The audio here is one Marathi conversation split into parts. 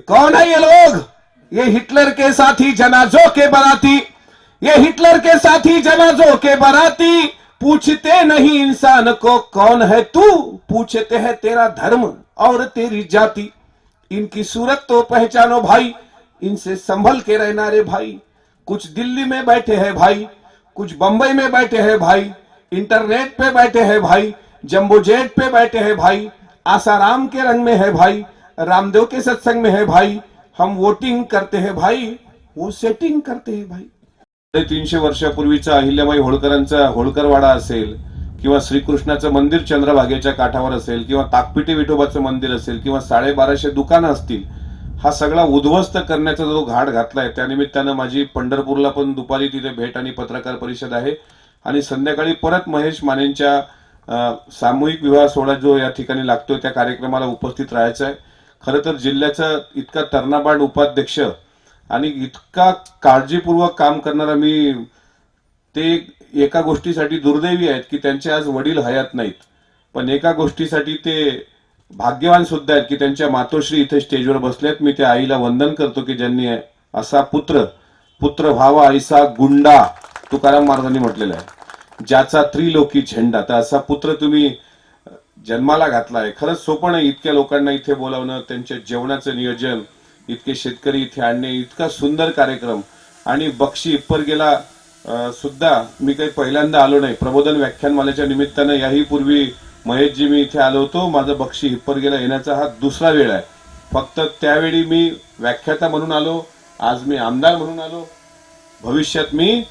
कौन है ये लोग? ये हिटलर के साथी जनाजों के बराती, ये हिटलर के साथी जनाजों के बराती, पूछते नहीं इंसान को कौन है तू, पूछते हैं तेरा धर्म और तेरी जाति। इनकी सूरत तो पहचानो भाई, इनसे संभल के रहना रे भाई। कुछ दिल्ली में बैठे हैं भाई, कुछ बंबई में बैठे हैं भाई, इंटरनेट पे बैठे हैं भाई, जंबो जेट पे बैठे हैं भाई, आसाराम के रंग में है भाई, रामदेव के सत्संग में है भाई। हम वोटिंग करते हैं भाई, वो सेटिंग करते हैं भाई। 300 वर्षापूर्वीचा अहिल्याबाई होळकरांचा होळकरवाडा असेल, किंवा श्रीकृष्णाचं मंदिर चंद्रभागेच्या काठावर असेल, किंवा ताकपिटी विठोबाचं मंदिर असेल, किंवा 1250 दुकानं असतील, हा सगळा उद्ध्वस्त करण्याचा जो घाट घातलाय, त्यानिमित्तानं माझी पंढरपूरला पण दुपारी तिथे भेट आणि पत्रकार परिषद आहे, आणि संध्याकाळी परत महेश मानेंच्या सामूहिक विवाह सोहळा जो या ठिकाणी लागतोय त्या कार्यक्रमाला उपस्थित राहायचं आहे। खरं तर जिल्ह्याचा इतका तर्नाबाड उपाध्यक्ष आणि इतका काळजीपूर्वक काम करणारा मी, ते एका गोष्टीसाठी दुर्दैवी आहेत की त्यांचे आज वडील हयात नाहीत, पण एका गोष्टीसाठी ते भाग्यवान सुद्धा आहेत की त्यांच्या मातोश्री इथे स्टेजवर बसलेत। मी त्या आईला वंदन करतो की ज्यांनी असा पुत्र व्हावा ऐसा गुंडा, तुकाराम महाराजांनी म्हटलेलं आहे, ज्याचा त्रिलोकी झेंडा। तर असा पुत्र तुम्ही जन्माला घातलाय। खरंच सोपं नाही इतक्या लोकांना इथे बोलावणं, त्यांच्या जेवणाचं नियोजन, इतके शेतकरी इथे आणणे, इतका सुंदर कार्यक्रम। आणि बक्षी हिप्परगेला सुद्धा मी काही पहिल्यांदा आलो नाही, प्रबोधन व्याख्यानमालेच्या निमित्तानं याही पूर्वी महेशजी मी इथे आलो होतो। माझं बक्षी हिप्परगेला येण्याचा हा दुसरा वेळ आहे। फक्त त्यावेळी मी व्याख्याता म्हणून आलो, आज मी आमदार म्हणून आलो, भविष्यात मी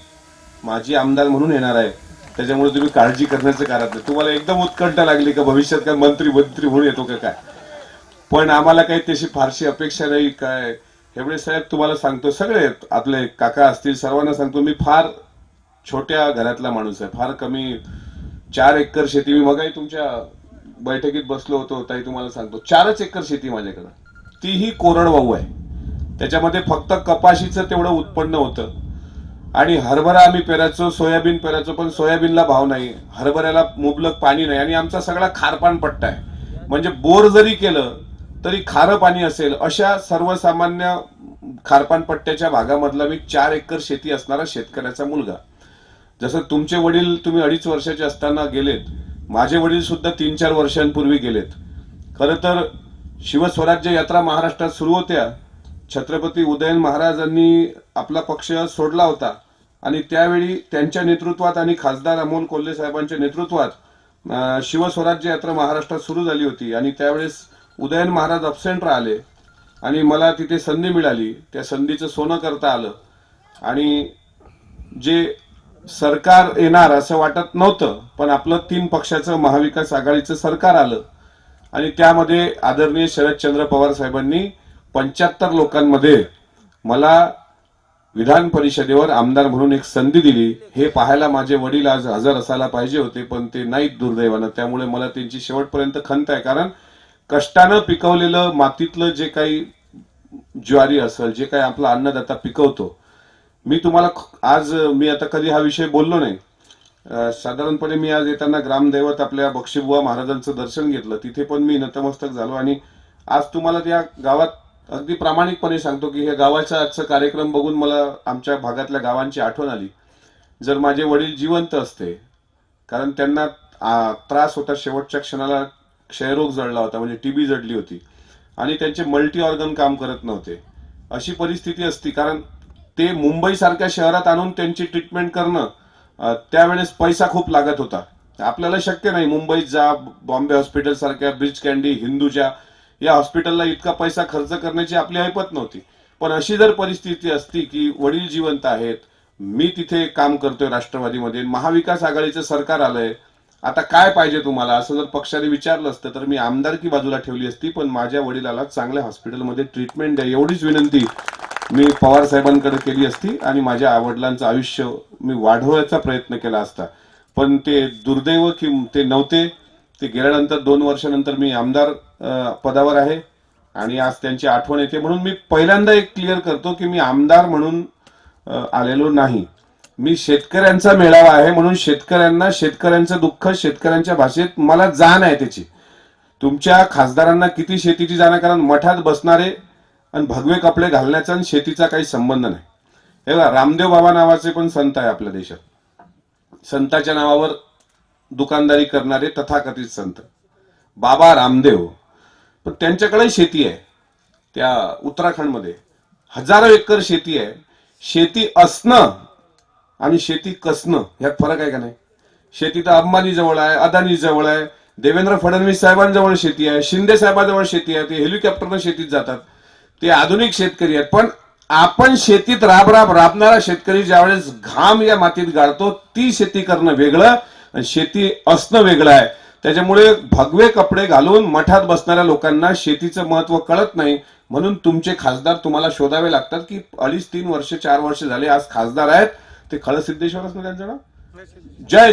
माजी आमदार म्हणून येणार आहे। त्याच्यामुळे तुम्ही काळजी करण्याचं कारण नाही। तुम्हाला एकदम उत्कंठा लागली का भविष्यात काय मंत्री म्हणून येतो का काय? पण आम्हाला काही त्याची फारशी अपेक्षा नाही। काय हेवडे साहेब तुम्हाला सांगतो, सगळे आपले काका असतील सर्वांना सांगतो, मी फार छोट्या घरातला माणूस आहे, फार कमी 4 एकर शेती। मी मगाही तुमच्या बैठकीत बसलो होतो ताई, तुम्हाला सांगतो 4च एकर शेती माझ्याकडे, तीही कोरडवाहू आहे। त्याच्यामध्ये फक्त कपाशीचं तेवढं उत्पन्न होतं आणि हरभरा आम्ही पेरायचो, सोयाबीन पेरायचो, पण सोयाबीनला भाव नाही, हरभऱ्याला मुबलक पाणी नाही, आणि आमचा सगळा खारपान पट्टा आहे। म्हणजे बोर जरी केलं तरी खारं पाणी असेल, अशा सर्वसामान्य खारपान पट्ट्याच्या भागामधला मी 4 एकर शेती असणारा शेतकऱ्याचा मुलगा। जसं तुमचे वडील तुम्ही 2.5 वर्षाचे असताना गेलेत, माझे वडील सुद्धा 3-4 वर्षांपूर्वी गेलेत। खरं तर शिवस्वराज्य यात्रा महाराष्ट्रात सुरू होत्या, छत्रपती उदयन महाराजांनी आपला पक्ष सोडला होता, आणि त्यावेळी त्यांच्या नेतृत्वात आणि खासदार अमोल कोल्हे साहेबांच्या नेतृत्वात शिवस्वराज्य यात्रा महाराष्ट्रात सुरू झाली होती। आणि त्यावेळेस उदयन महाराज अब्सेंट राहिले आणि मला तिथे संधी मिळाली, त्या संधीचं सोनं करता आलं। आणि जे सरकार येणार असं वाटत नव्हतं, पण आपलं 3 पक्षाचं महाविकास आघाडीचं सरकार आलं, आणि त्यामध्ये आदरणीय शरदचंद्र पवार साहेबांनी 75 लोकांमध्ये मला विधान परिषदेवर आमदार म्हणून एक संधी दिली। हे पाहायला माझे वडील आज हजर असायला पाहिजे होते, पण ते नाहीत दुर्दैवानं। त्यामुळे मला त्यांची शेवटपर्यंत खंत आहे, कारण कष्टानं पिकवलेलं मातीतलं जे काही ज्वारी असेल, जे काही आपला अन्नदाता पिकवतो, मी तुम्हाला आज, मी आता कधी हा विषय बोललो नाही, साधारणपणे मी आज येताना ग्रामदैवत आपल्या बक्षीबुवा महाराजांचं दर्शन घेतलं, तिथे पण मी नतमस्तक झालो। आणि आज तुम्हाला त्या गावात अगदी प्रामाणिकपणे सांगतो की ह्या गावाचा आजचा कार्यक्रम बघून मला आमच्या भागातल्या गावांची आठवण आली। जर माझे वडील जिवंत असते, कारण त्यांना त्रास होता, शेवटच्या क्षणाला क्षयरोग जडला होता, म्हणजे टीबी जडली होती, आणि त्यांचे मल्टी ऑर्गन काम करत नव्हते, अशी परिस्थिती असती। कारण ते मुंबई सारख्या शहरात आणून त्यांची ट्रीटमेंट करणं, त्यावेळेस पैसा खूप लागत होता। आपल्याला शक्य नाही मुंबईत जा, बॉम्बे हॉस्पिटल सारख्या, ब्रिज कँडी, हिंदूच्या या हॉस्पिटलला इतका पैसा खर्च करण्याची आपली ऐपत नव्हती। पण अशी जर परिस्थिती असती की वडील जिवंत आहेत, मी तिथे काम करतोय राष्ट्रवादीमध्ये, महाविकास आघाडीचं सरकार आलंय, आता काय पाहिजे तुम्हाला, असं जर पक्षाने विचारलं असतं तर मी आमदारकी बाजूला ठेवली असती, पण माझ्या वडिलाला चांगल्या हॉस्पिटलमध्ये ट्रीटमेंट द्या एवढीच विनंती मी पवार साहेबांकडे केली असती, आणि माझ्या वडिलांचं आयुष्य मी वाढवण्याचा प्रयत्न केला असता। पण ते दुर्दैव की ते नव्हते, ते गेल्यानंतर 2 वर्षानंतर मी आमदार पदावर आहे, आणि आज त्यांची आठवण येते। म्हणून मी पहिल्यांदा एक क्लिअर करतो की मी आमदार म्हणून आलेलो नाही, मी शेतकऱ्यांचा मेळावा आहे, म्हणून शेतकऱ्यांना, शेतकऱ्यांचं दुःख शेतकऱ्यांच्या भाषेत मला जाण आहे त्याची। तुमच्या खासदारांना किती शेतीची जाण आहे, कारण मठात बसणारे आणि भगवे कपडे घालण्याचा आणि शेतीचा काही संबंध नाही. हे बघा, रामदेव बाबा नावाचे पण संत आहे आपल्या देशात. संताच्या नावावर दुकानदारी करणारे तथाकथित संत बाबा रामदेव, पण त्यांच्याकडे शेती आहे. त्या उत्तराखंडमध्ये हजारो एकर शेती आहे. शेती असणं आणि शेती कसणं यात फरक आहे का नाही? शेती तर अंबानी जवळ आहे, अदानी जवळ आहे, देवेंद्र फडणवीस साहेबांजवळ शेती आहे, शिंदे साहेबांजवळ शेती आहे. ते हेलिकॉप्टरनं शेतीत जातात, ते आधुनिक शेतकरी आहेत. पण आपण शेतीत राबणारा शेतकरी ज्यावेळेस घाम या मातीत गाळतो, ती शेती करणं वेगळं आणि शेती असणं वेगळं आहे. त्याच्यामुळे भगवे कपडे घालून मठात बसणाऱ्या लोकांना शेतीचं महत्व कळत नाही. म्हणून तुमचे खासदार तुम्हाला शोधावे लागतात की 2.5-3 वर्ष 4 वर्ष झाले आज खासदार आहेत. ते खळसिद्धेश्वरच ना त्यांचं नाव, जय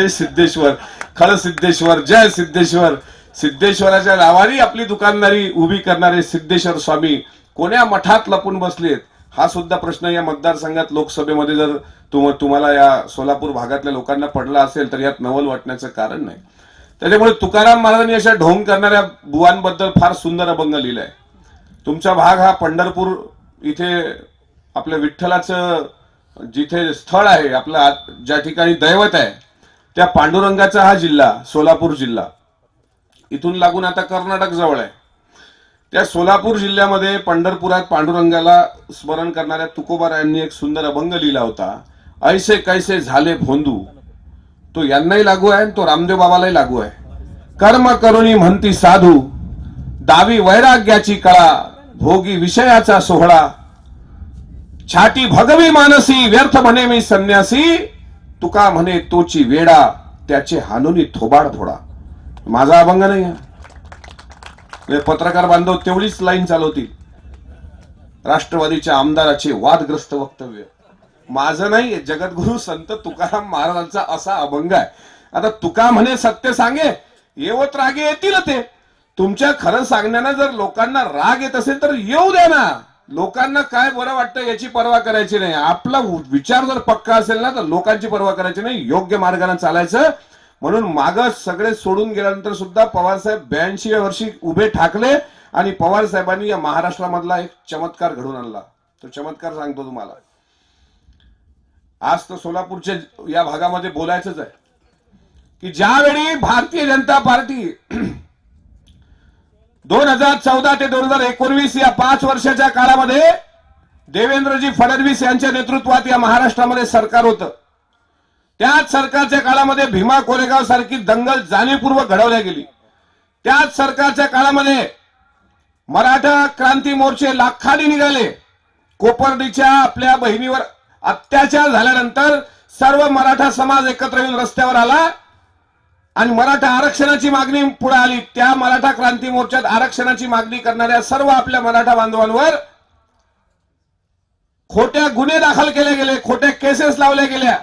सिद्धेश्वर, खळसिद्धेश्वर, जय सिद्धेश्वर. सिद्धेश्वराच्या नावाने आपली दुकानदारी उभी करणारे सिद्धेश्वर स्वामी कोण्या मठात लपून बसलेत, हा सुद्धा प्रश्न या मतदारसंघात लोकसभेमध्ये जर तुम्हाला या सोलापूर भागातल्या लोकांना पडला असेल तर यात नवल वाटण्याचं कारण नाही. त्याच्यामुळे तुकाराम महाराजांनी अशा ढोंग करणाऱ्या बुवांबद्दल फार सुंदर अभंग लिहिलाय. तुमचा भाग हा पंढरपूर इथे आपल्या विठ्ठलाचं जिथे स्थळ आहे, आपला ज्या ठिकाणी दैवत आहे, त्या पांडुरंगाचा हा जिल्हा सोलापूर जिल्हा. इथून लागून आता कर्नाटक जवळ आहे. त्या सोलापूर जिल्ह्यामध्ये पंढरपुरात पांडुरंगाला स्मरण करणाऱ्या तुकोबारायांनी एक सुंदर अभंग लिहिला होता. ऐसे कैसे झाले भोंदू, तो यांनाही लागू आहे आणि तो रामदेव बाबालाही लागू आहे. कर्म करुणी म्हणती साधू, दावी वैराग्याची कळा, भोगी विषयाचा सोहळा, छाटी भगवी मानसी, व्यर्थ म्हणे मी संन्यासी, तुका म्हणे तोची वेडा, त्याचे हानुनी थोबाड फोडा. माझा अभंग नाही आहे. पत्रकार बांधव तेवढीच लाईन चालवतील. राष्ट्रवादीच्या आमदाराचे वादग्रस्त वक्तव्य माझं नाही, जगद्गुरु संत तुकाराम महाराजांचा असा अभंग आहे. आता तुका म्हणे सत्य सांगे, येवत रागे येतील. ते तुमच्या खरं सांगण्यानं जर लोकांना राग येत असेल तर येऊ द्या ना. लोकांना काय बरं वाटतं याची पर्वा करायची नाही. आपला विचार जर पक्का असेल ना तर लोकांची पर्वा करायची नाही, योग्य मार्गाने चालायचं. म्हणून मागं सगळे सोडून गेल्यानंतर सुद्धा पवारसाहेब 82व्या वर्षी उभे ठाकले आणि पवार साहेबांनी या महाराष्ट्रामधला एक चमत्कार घडून आणला. तो चमत्कार सांगतो तुम्हाला. आज तर सोलापूरच्या या भागामध्ये बोलायचंच आहे की ज्यावेळी भारतीय जनता पार्टी 2014 ते 2019 या 5 वर्षाच्या काळामध्ये देवेंद्रजी फडणवीस यांच्या नेतृत्वात या महाराष्ट्रामध्ये सरकार होतं. त्याच सरकारच्या काळामध्ये भीमा कोरेगाव सारखी दंगल जाणीवपूर्वक घडवल्या गेली. त्याच सरकारच्या काळामध्ये मराठा क्रांती मोर्चे लाखांनी निघाले. कोपर्डीच्या आपल्या बहिणीवर अत्याचार झाल्यानंतर सर्व मराठा समाज एकत्र येऊन रस्त्यावर आला आणि मराठा आरक्षणाची मागणी पुढे आली. त्या मराठा क्रांती मोर्चात आरक्षणाची मागणी करणाऱ्या सर्व आपल्या मराठा बांधवांवर खोट्या गुन्हे दाखल केले गेले, खोट्या केसेस लावल्या गेल्या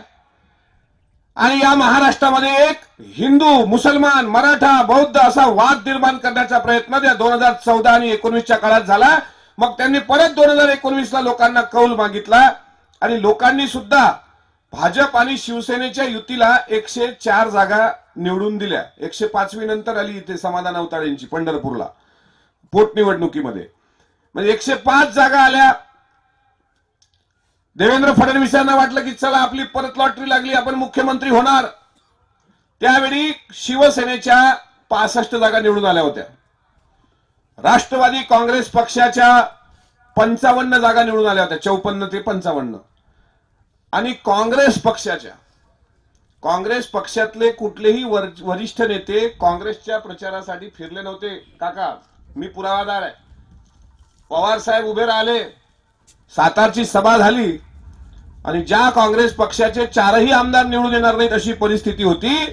आणि या महाराष्ट्रामध्ये एक हिंदू, मुसलमान, मराठा, बौद्ध असा वाद निर्माण करण्याचा प्रयत्न त्या 2014 आणि 19च्या काळात झाला. मग त्यांनी परत 2019ला लोकांना कौल मागितला आणि लोकांनी सुद्धा भाजप आणि शिवसेनेच्या युतीला 104 जागा निवडून दिल्या. 105वी नंतर आली इथे समाधान अवताडेंची पंढरपूरला पोटनिवडणुकीमध्ये. म्हणजे 105 जागा आल्या. देवेंद्र फडणवीसांना वाटलं की चला आपली परत लॉटरी लागली, आपण मुख्यमंत्री होणार. त्यावेळी शिवसेनेच्या 65 जागा निवडून आल्या होत्या. राष्ट्रवादी काँग्रेस पक्षाच्या 55 जागा निवडून आल्या होत्या, 54 ते 55. आणि काँग्रेस पक्षातले कुठलेही वरिष्ठ नेते काँग्रेसच्या प्रचारासाठी फिरले नव्हते. काका मी पुरावादार आहे. पवार साहेब उभे राहिले, सातारची सभा झाली आणि ज्या काँग्रेस पक्षाचे 4ही आमदार निवडून येणार नाहीत अशी परिस्थिती होती,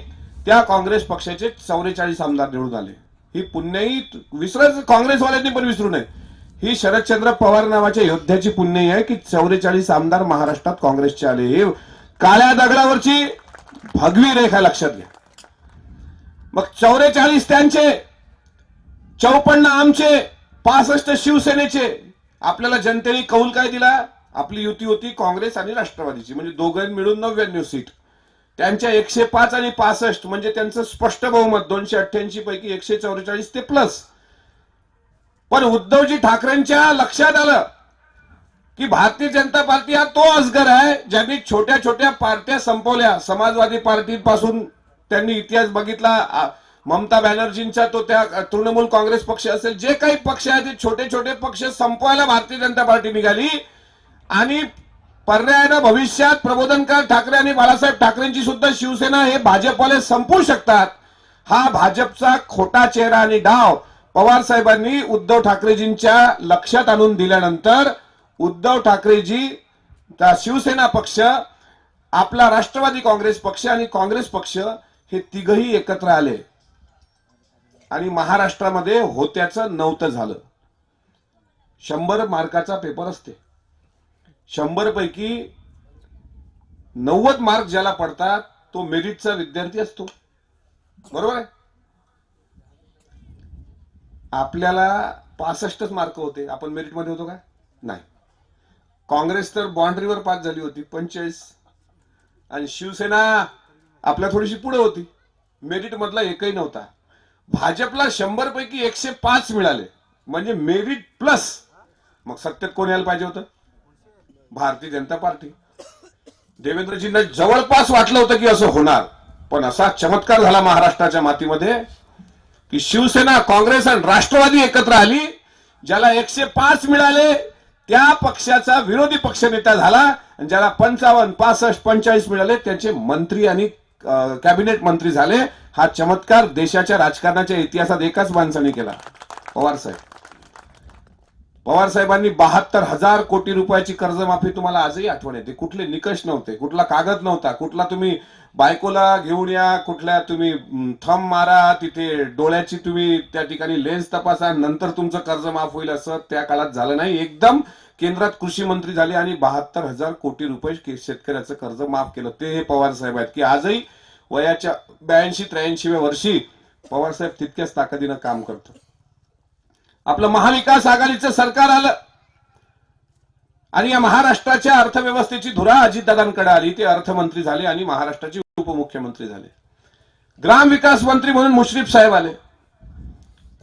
त्या काँग्रेस पक्षाचे 44 आमदार निवडून आले. ही पुण्यही विसरायचं, काँग्रेसवाल्यांनी पण विसरू नये. ही शरदचंद्र पवार नावाच्या योद्ध्याची पुण्यही आहे की 44 आमदार महाराष्ट्रात काँग्रेसचे आले. हे काळ्या दगडावरची भगवी रेखा लक्षात घ्या. मग 44 त्यांचे, 54 आमचे, 65 शिवसेनेचे. आपल्याला जनतेने कौल काय दिला? आपली युती होती काँग्रेस आणि राष्ट्रवादीची, म्हणजे दोघांनी मिळून 99 सीट. त्यांच्या 105 आणि 65 म्हणजे त्यांचं स्पष्ट बहुमत. 288 पैकी 144 ते प्लस. पण उद्धवजी ठाकरेंच्या लक्षात आलं की भारतीय जनता पार्टी हा तो अजगर आहे ज्यांनी छोट्या छोट्या पार्ट्या संपवल्या. समाजवादी पार्टीपासून त्यांनी इतिहास बघितला. ममता बॅनर्जींचा तो त्या तृणमूल काँग्रेस पक्ष असेल, जे काही पक्ष आहेत ते छोटे छोटे पक्ष संपवायला भारतीय जनता पार्टी निघाली. आणि पर्यायानं भविष्यात प्रबोधनकार ठाकरे आणि बाळासाहेब ठाकरेंची सुद्धा शिवसेना हे भाजपवाले संपवू शकतात. हा भाजपचा खोटा चेहरा आणि डाव पवार साहेबांनी उद्धव ठाकरेजींच्या लक्षात आणून दिल्यानंतर उद्धव ठाकरेजी शिवसेना पक्ष, आपला राष्ट्रवादी काँग्रेस पक्ष आणि काँग्रेस पक्ष हे तिघही एकत्र आले आणि महाराष्ट्रामध्ये होत्याचं नव्हतं झालं. 100 मार्काचा पेपर असते, 100 पैकी 90 मार्क ज्याला पडतात तो मेरिटचा विद्यार्थी असतो. बरोबर आहे. आपल्याला 65 मार्क होते, आपण मेरिटमध्ये होतो का? नाही. काँग्रेस तर बाउंड्रीवर पास झाली होती 45, आणि शिवसेना आपल्या थोडीशी पुढे होती, मेरिट मधला एकही नव्हता. भाजपला 100 पैकी 105 मिळाले, म्हणजे मेरिट प्लस. मग सत्तेत कोण यायला पाहिजे होतं? भारतीय जनता पार्टी. देवेंद्रजींना जवळपास वाटलं होतं की असं होणार, पण असा चमत्कार झाला महाराष्ट्राच्या मातीमध्ये की शिवसेना, काँग्रेस आणि राष्ट्रवादी एकत्र आली. ज्याला 105 मिळाले त्या पक्षाचा विरोधी पक्षनेता झाला, आणि ज्याला 55, 65, 45 मिळाले त्याचे मंत्री आणि कॅबिनेट मंत्री झाले. हा चमत्कार देशाच्या राजकारणाच्या इतिहासात एकाच माणसाने केला, पवार साहेब. पवार साहेबांनी 72,000 कोटी रुपयाची कर्जमाफी, तुम्हाला आजही आठवण येते. कुठले निकष नव्हते, कुठला कागद नव्हता, कुठला तुम्ही बायकोला घेऊन या, कुठल्या तुम्ही थंब मारा, तिथे डोळ्याची तुम्ही त्या ठिकाणी लेन्स तपासा, नंतर तुमचं कर्ज माफ होईल, असं त्या काळात झालं नाही. एकदम केंद्रात कृषी मंत्री झाले आणि 72,000 कोटी रुपये शेतकऱ्याचं कर्ज माफ केलं. ते हे पवार साहेब आहेत की आजही वयाच्या 82-83व्या वर्षी पवार साहेब तितक्याच ताकदीनं काम करतो. आपलं महाविकास आघाडीचं सरकार आलं आणि या महाराष्ट्राच्या अर्थव्यवस्थेची धुरा अजितदादांकडे आली. ते अर्थमंत्री झाले आणि महाराष्ट्राचे उपमुख्यमंत्री झाले. ग्रामविकास मंत्री म्हणून मुश्रीफ साहेब आले.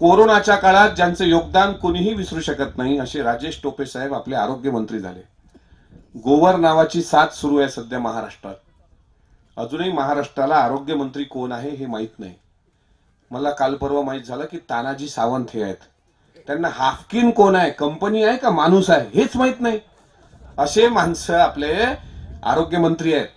कोरोनाच्या काळात ज्यांचं योगदान कोणीही विसरू शकत नाही असे राजेश टोपे साहेब आपले आरोग्य मंत्री झाले. गोवर नावाची साथ सुरू आहे सध्या महाराष्ट्रात. अजूनही महाराष्ट्राला आरोग्य मंत्री कोण आहे हे माहित नाही. मला काल परवा माहित झालं की तानाजी सावंत हे आहेत. त्यांना हाफकिन कोण आहे, कंपनी आहे का माणूस आहे हेच माहित नाही. असे माणसं आपले आरोग्य मंत्री आहेत.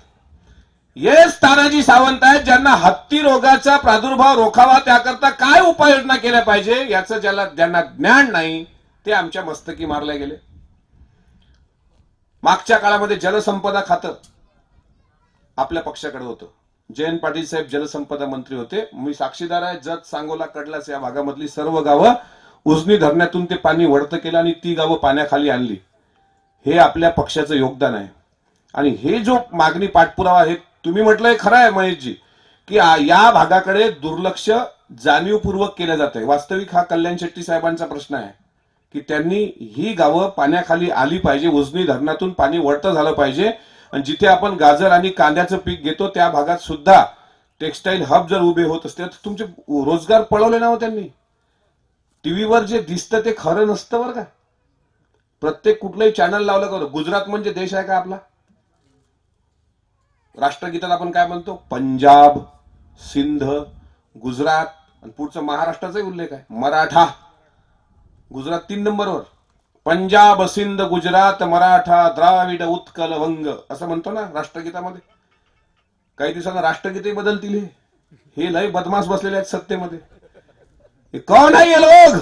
येस, तानाजी सावंत आहेत ज्यांना हत्ती रोगाचा प्रादुर्भाव रोखावा त्याकरता काय उपाययोजना केल्या पाहिजे याचं ज्यांना ज्ञान नाही ते आमच्या मस्तकी मारले गेले. मागच्या काळामध्ये जलसंपदा खातं आपल्या पक्षाकडे होतं. जयंत पाटील साहेब जलसंपदा मंत्री होते. मी साक्षीदार आहे. जत, सांगोला, कडलास या भागामधली सर्व गावं उजनी धरणातून ते पाणी वळतं केलं आणि ती गावं पाण्याखाली आणली. हे आपल्या पक्षाचं योगदान आहे. आणि हे जो मागणी पाठपुरावा आहे, तुम्ही म्हटलंय खरं आहे महेशजी की या भागाकडे दुर्लक्ष जाणीवपूर्वक केलं जात आहे. वास्तविक हा कल्याण शेट्टी साहेबांचा प्रश्न आहे की त्यांनी ही गावं पाण्याखाली आली पाहिजे, उजनी धरणातून पाणी वळतं झालं पाहिजे. आणि जिथे आपण गाजर आणि कांद्याचं पीक घेतो त्या भागात सुद्धा टेक्सटाईल हब जर उभे होत असते तर तुमचे रोजगार पळवले ना हो त्यांनी. टीव्हीवर जे दिसतं ते खरं नसतं बरं का. प्रत्येक कुठलंही चॅनल लावलं का, गुजरात म्हणजे देश आहे का आपला? राष्ट्रगीतात आपण काय म्हणतो? पंजाब, सिंध, गुजरात, आणि पुढचं महाराष्ट्राचाही उल्लेख आहे. मराठा, गुजरात 3 नंबरवर. पंजाब, सिंध, गुजरात, मराठा, द्राविड, उत्कल, वंग असं म्हणतो ना राष्ट्रगीतामध्ये. काही दिवसांना राष्ट्रगीतही बदलतील. हे लय बदमाश बसलेले आहेत सत्तेमध्ये. कौन है ये लोग?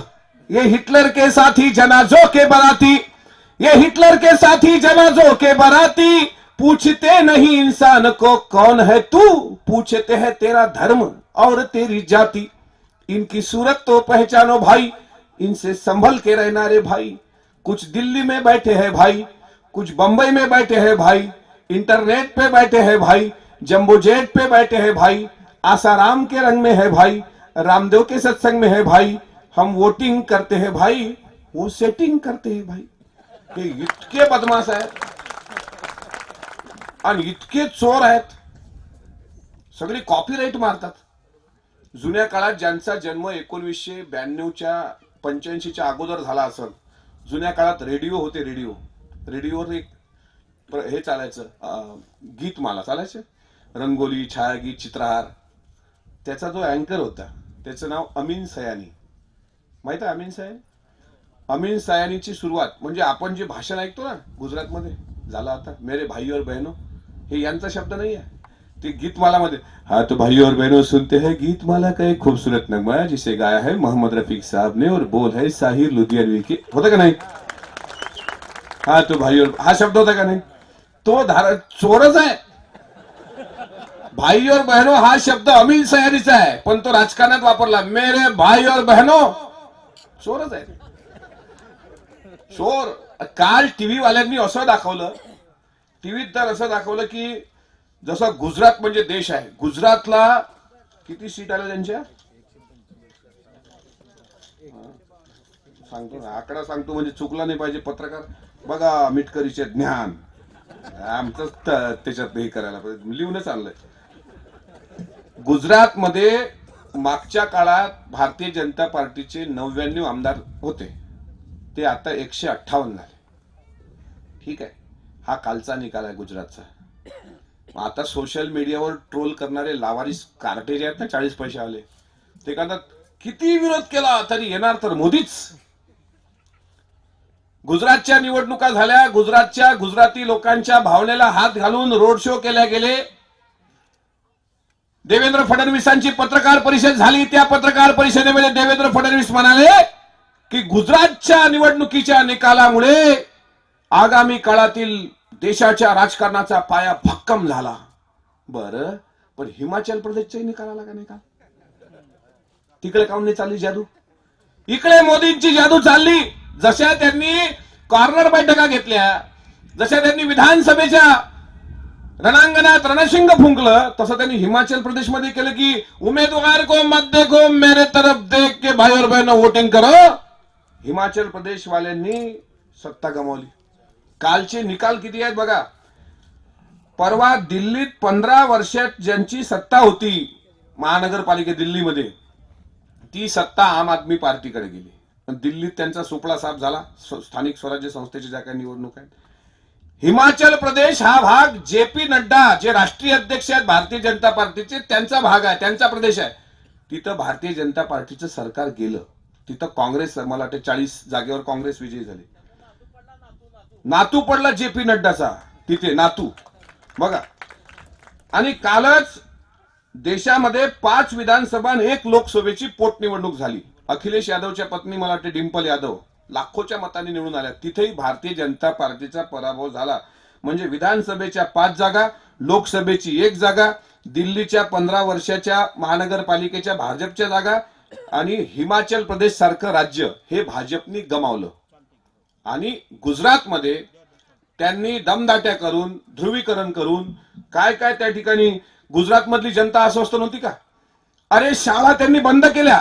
ये हिटलर के साथी जनाजों के बराती, ये हिटलर के साथी जनाजों के बराती, पूछते नहीं इंसान को कौन है तू, पूछते हैं तेरा धर्म और तेरी जाति, इनकी सूरत तो पहचानो भाई, इनसे संभल के रहना रे भाई. कुछ दिल्ली में बैठे हैं भाई, कुछ बंबई में बैठे हैं भाई, इंटरनेट पे बैठे हैं भाई, जंबो जेट पे बैठे हैं भाई, आसाराम के रंग में है भाई, रामदेव के सत्संग में है भाई, हम वोटिंग करते हैं भाई, वो सेटिंग करते हैं भाई. हे इतके बदमाश आहेत आणि इतके चोर आहेत. सगळी कॉपीराईट मारतात. जुन्या काळात ज्यांचा जन्म 1992च्या 85च्या अगोदर झाला असेल. जुन्या काळात रेडिओ होते. रेडिओवर एक हे चालायचं, गीतमाला चालायचं, रंगोली, छायागीत, चित्रहार. त्याचा जो अँकर होता त्याचं नाव अमीन सयानी. माहित आहे अमीन सयानी? अमीन सयानीची सुरुवात म्हणजे आपण जे भाषण ऐकतो ना गुजरातमध्ये झालं आता, मेरे भाई और बहनों, हे यांचा शब्द नाही आहे. ते गीतमालामध्ये, हाँ तो भाई और बहनों सुनते हैं गीतमाला का एक खूबसूरत नगमा जिसे गाया है मोहम्मद रफीक साहब ने और बोल है साहिर लुधियानवी के. होतं का नाही? हाँ तो भाई और, हा शब्द होता का नाही? तो चोरच आहे. भाई और बहनों हा शब्द अमीन सयानीचा आहे, पण तो राजकारणात वापरला. मेरे भाई और बहनों, चोरच आहे. चोर. काल टीव्ही वाल्यांनी असं दाखवलं, टीव्हीत तर असं दाखवलं की जसं गुजरात म्हणजे देश आहे. गुजरातला किती सीट आल्या त्यांच्या सांगतो ना, आकडा सांगतो म्हणजे चुकला नाही पाहिजे. पत्रकार बघा, मिटकरीचे ज्ञान आमचं त्याच्यात हे करायला पाहिजे, लिहूनच आणलंय. गुजरातमध्ये मागच्या काळात भारतीय जनता पार्टीचे 99 आमदार होते, ते आता 158 झाले. ठीक आहे, हा कालचा निकाल आहे गुजरातचा. आता सोशल मीडियावर ट्रोल करणारे लावारिस कार्टे जे आहेत ना, 40 पैसे आले, ते म्हणतात किती विरोध केला तरी येणार तर मोदीच. गुजरातच्या निवडणुका झाल्या, गुजराती लोकांच्या भावनेला हात घालून रोड शो केल्या गेले. देवेंद्र फडणवीसांची पत्रकार परिषद झाली. त्या पत्रकार परिषदेमध्ये देवेंद्र फडणवीस म्हणाले की गुजरातच्या निवडणुकीच्या निकालामुळे आगामी काळातील देशाच्या राजकारणाचा पाया भक्कम झाला. बरं, पण हिमाचल प्रदेशचाही निकाल आला का नाही? का तिकडे काऊन नाही चालली जादू? इकडे मोदींची जादू चालली. जशा त्यांनी कॉर्नर बैठका घेतल्या, जशा त्यांनी विधानसभेच्या रणांगणात रणशिंग फुंकलं, तसं त्यांनी हिमाचल प्रदेशमध्ये केलं की उमेदवार को मत देखो, मेरे तरफ देख के भाई और बहनों वोटिंग करो. हिमाचल प्रदेश वाल्यांनी सत्ता गमावली. कालचे निकाल किती आहेत बघा. परवा दिल्लीत 15 वर्षात ज्यांची सत्ता होती महानगरपालिका दिल्लीमध्ये, ती सत्ता आम आदमी पार्टीकडे गेली. पण दिल्लीत त्यांचा सुपडा साफ झाला. स्थानिक स्वराज्य संस्थेच्या ज्या काही निवडणूक आहेत. हिमाचल प्रदेश हा भाग JP नड्डा जे राष्ट्रीय अध्यक्ष आहेत भारतीय जनता पार्टीचे, त्यांचा भाग आहे, त्यांचा प्रदेश आहे. तिथं भारतीय जनता पार्टीचं सरकार गेलं. तिथं काँग्रेस, मला वाटतं 40 जागेवर काँग्रेस विजयी झाली. नातू पडला JP नड्डाचा तिथे, नातू बघा. आणि कालच देशामध्ये 5 विधानसभा आणि 1 लोकसभेची पोटनिवडणूक झाली. अखिलेश यादवच्या पत्नी, मला वाटते डिंपल यादव, लाखोच्या मतांनी निवडून आल्या. तिथेही भारतीय जनता पार्टीचा पराभव झाला. म्हणजे विधानसभेच्या 5 जागा, लोकसभेची 1 जागा, दिल्लीच्या 15 वर्षाच्या महानगरपालिकेच्या भाजपच्या जागा आणि हिमाचल प्रदेश सारखं राज्य हे भाजपनी गमावलं. आणि गुजरातमध्ये त्यांनी दमदाट्या करून, ध्रुवीकरण करून, काय काय त्या ठिकाणी गुजरातमधली जनता अस्वस्थ नव्हती का? अरे शाळा त्यांनी बंद केल्या.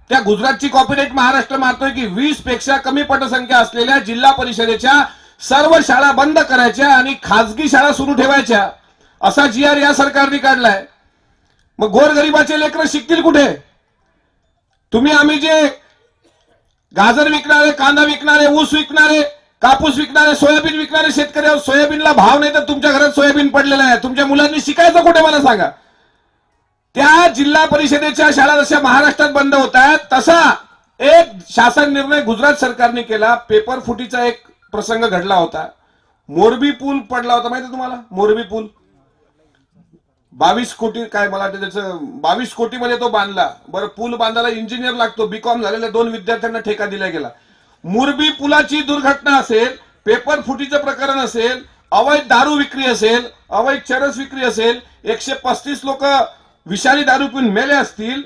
त्या गुजरातची कॉपीराईट महाराष्ट्र मारतोय की 20 पेक्षा कमी पटसंख्या असलेल्या जिल्हा परिषदेच्या सर्व शाळा बंद करायच्या आणि खासगी शाळा सुरू ठेवायच्या, असा GR या सरकारने काढलाय. मग गोरगरिबाचे लेकरं शिकतील कुठे? तुम्ही आम्ही जे गाजर विकणारे, कांदा विकणारे, ऊस विकणारे, कापूस विकणारे, सोयाबीन विकणारे शेतकरी, सोयाबीनला भाव नाही तर तुमच्या घरात सोयाबीन पडलेलं आहे. तुमच्या मुलांनी शिकायचं कुठे मला सांगा? त्या जिल्हा परिषदेच्या शाळा जशा महाराष्ट्रात बंद होत आहेत, तसा एक शासन निर्णय गुजरात सरकारने केला. पेपर फुटीचा एक प्रसंग घडला होता. मोरबी पूल पडला होता, माहिती तुम्हाला? मोरबी पूल 22 कोटी, काय मला वाटतं त्याचं 22 कोटीमध्ये तो बांधला. बरं, पूल बांधायला इंजिनियर लागतो. BCom झालेल्या 2 विद्यार्थ्यांना ठेका दिला गेला. मोरबी पुलाची दुर्घटना असेल, पेपर फुटीचं प्रकरण असेल, अवैध दारू विक्री असेल, अवैध चरस विक्री असेल, 135 लोक विषारी दारू पिऊन मेले असतील.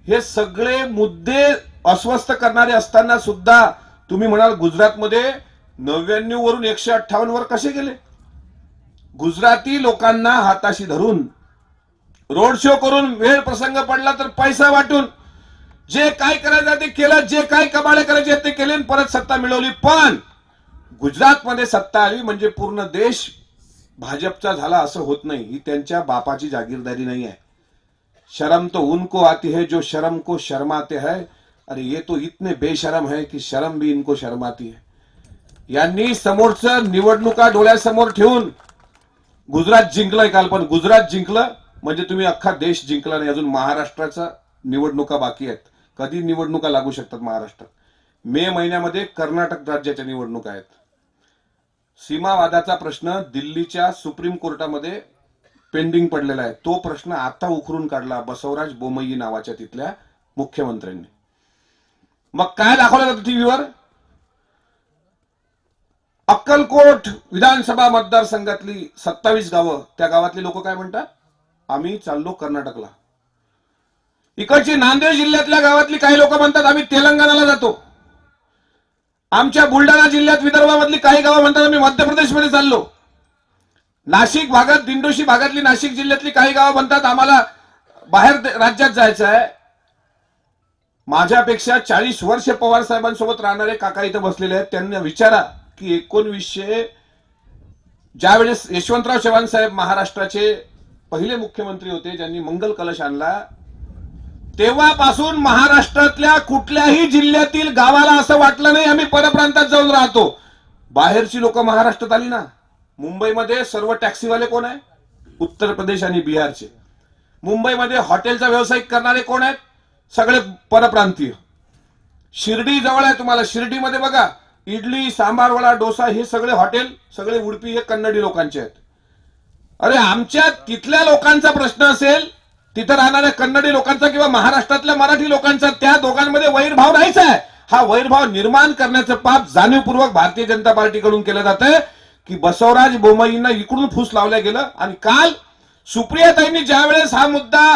हे सगळे मुद्दे अस्वस्थ करणारे असताना सुद्धा तुम्ही म्हणाल गुजरातमध्ये 99 वरून 158 वर कसे गेले? गुजराती लोकांना हाताशी धरून, रोड शो करून, वेळ प्रसंग पडला तर पैसा वाटून, जे काय करायचं ते केलं, जे काय कबाडे करायचे ते केले, परत सत्ता मिळवली. पण गुजरातमध्ये सत्ता आली म्हणजे पूर्ण देश भाजपचा झाला असं होत नाही. ही त्यांच्या बापाची जागीरदारी नाही आहे. शर्म तो उनको आती है जो शर्म को शर्माते हैं. अरे ये तो इतने बेशरम है कि शर्म भी इनको शर्माती है. यांनी समोरचं निवडणुका डोळ्यासमोर ठेवून गुजरात जिंकलंय काल, पण गुजरात जिंकलं म्हणजे तुम्ही अख्खा देश जिंकला नाही. अजून महाराष्ट्राचा निवडणुका बाकी आहेत. कधी निवडणुका लागू शकतात महाराष्ट्रात? मे महिन्यामध्ये कर्नाटक राज्याच्या निवडणुका आहेत. सीमावादाचा प्रश्न दिल्लीच्या सुप्रीम कोर्टामध्ये पेंडिंग पडलेला आहे. तो प्रश्न आता उकरून काढला बसवराज बोमई नावाच्या तिथल्या मुख्यमंत्र्यांनी. मग काय दाखवलं जातं टीव्हीवर? अक्कलकोट विधानसभा मतदारसंघातली 27 गावं, त्या गावातली लोक काय म्हणतात? आम्ही चाललो कर्नाटकला. इकडची नांदेड जिल्ह्यातल्या गावातली काही लोक म्हणतात आम्ही तेलंगणाला जातो. आमच्या बुलढाणा जिल्ह्यात विदर्भामधली काही गावं म्हणतात आम्ही मध्य प्रदेशमध्ये चाललो. नाशिक भागात, दिंडोशी भागातली नाशिक जिल्ह्यातली काही गावं म्हणतात आम्हाला बाहेर राज्यात जायचं आहे. माझ्यापेक्षा 40 वर्ष पवार साहेबांसोबत राहणारे काका इथं बसलेले आहेत. त्यांना विचारा की 1900 ज्यावेळेस यशवंतराव चव्हाण साहेब महाराष्ट्राचे पहिले मुख्यमंत्री होते, ज्यांनी मंगल कलश आणला, तेव्हापासून महाराष्ट्रातल्या कुठल्याही जिल्ह्यातील गावाला असं वाटलं नाही आम्ही परप्रांतात जाऊन राहतो. बाहेरची लोक महाराष्ट्रात आली ना. मुंबईमध्ये सर्व टॅक्सीवाले कोण आहे? उत्तर प्रदेश आणि बिहारचे. मुंबईमध्ये हॉटेलचा व्यवसाय करणारे कोण आहेत? सगळे परप्रांतीय. शिर्डी जवळ आहे तुम्हाला. शिर्डीमध्ये बघा इडली, सांबार वडा, डोसा हे सगळे हॉटेल, सगळे उडपी हे कन्नडी लोकांचे आहेत. अरे आमच्या तिथल्या लोकांचा प्रश्न असेल, तिथं राहणाऱ्या कन्नडी लोकांचा किंवा महाराष्ट्रातल्या मराठी लोकांचा, त्या दोघांमध्ये वैरभाव नाहीच आहे. हा वैरभाव निर्माण करण्याचं पाप जाणीवपूर्वक भारतीय जनता पार्टीकडून केलं जातंय की बसवराज बोमईंना इकडून फूस लावलं गेलं. आणि काल सुप्रियाताईंनी ज्यावेळेस हा मुद्दा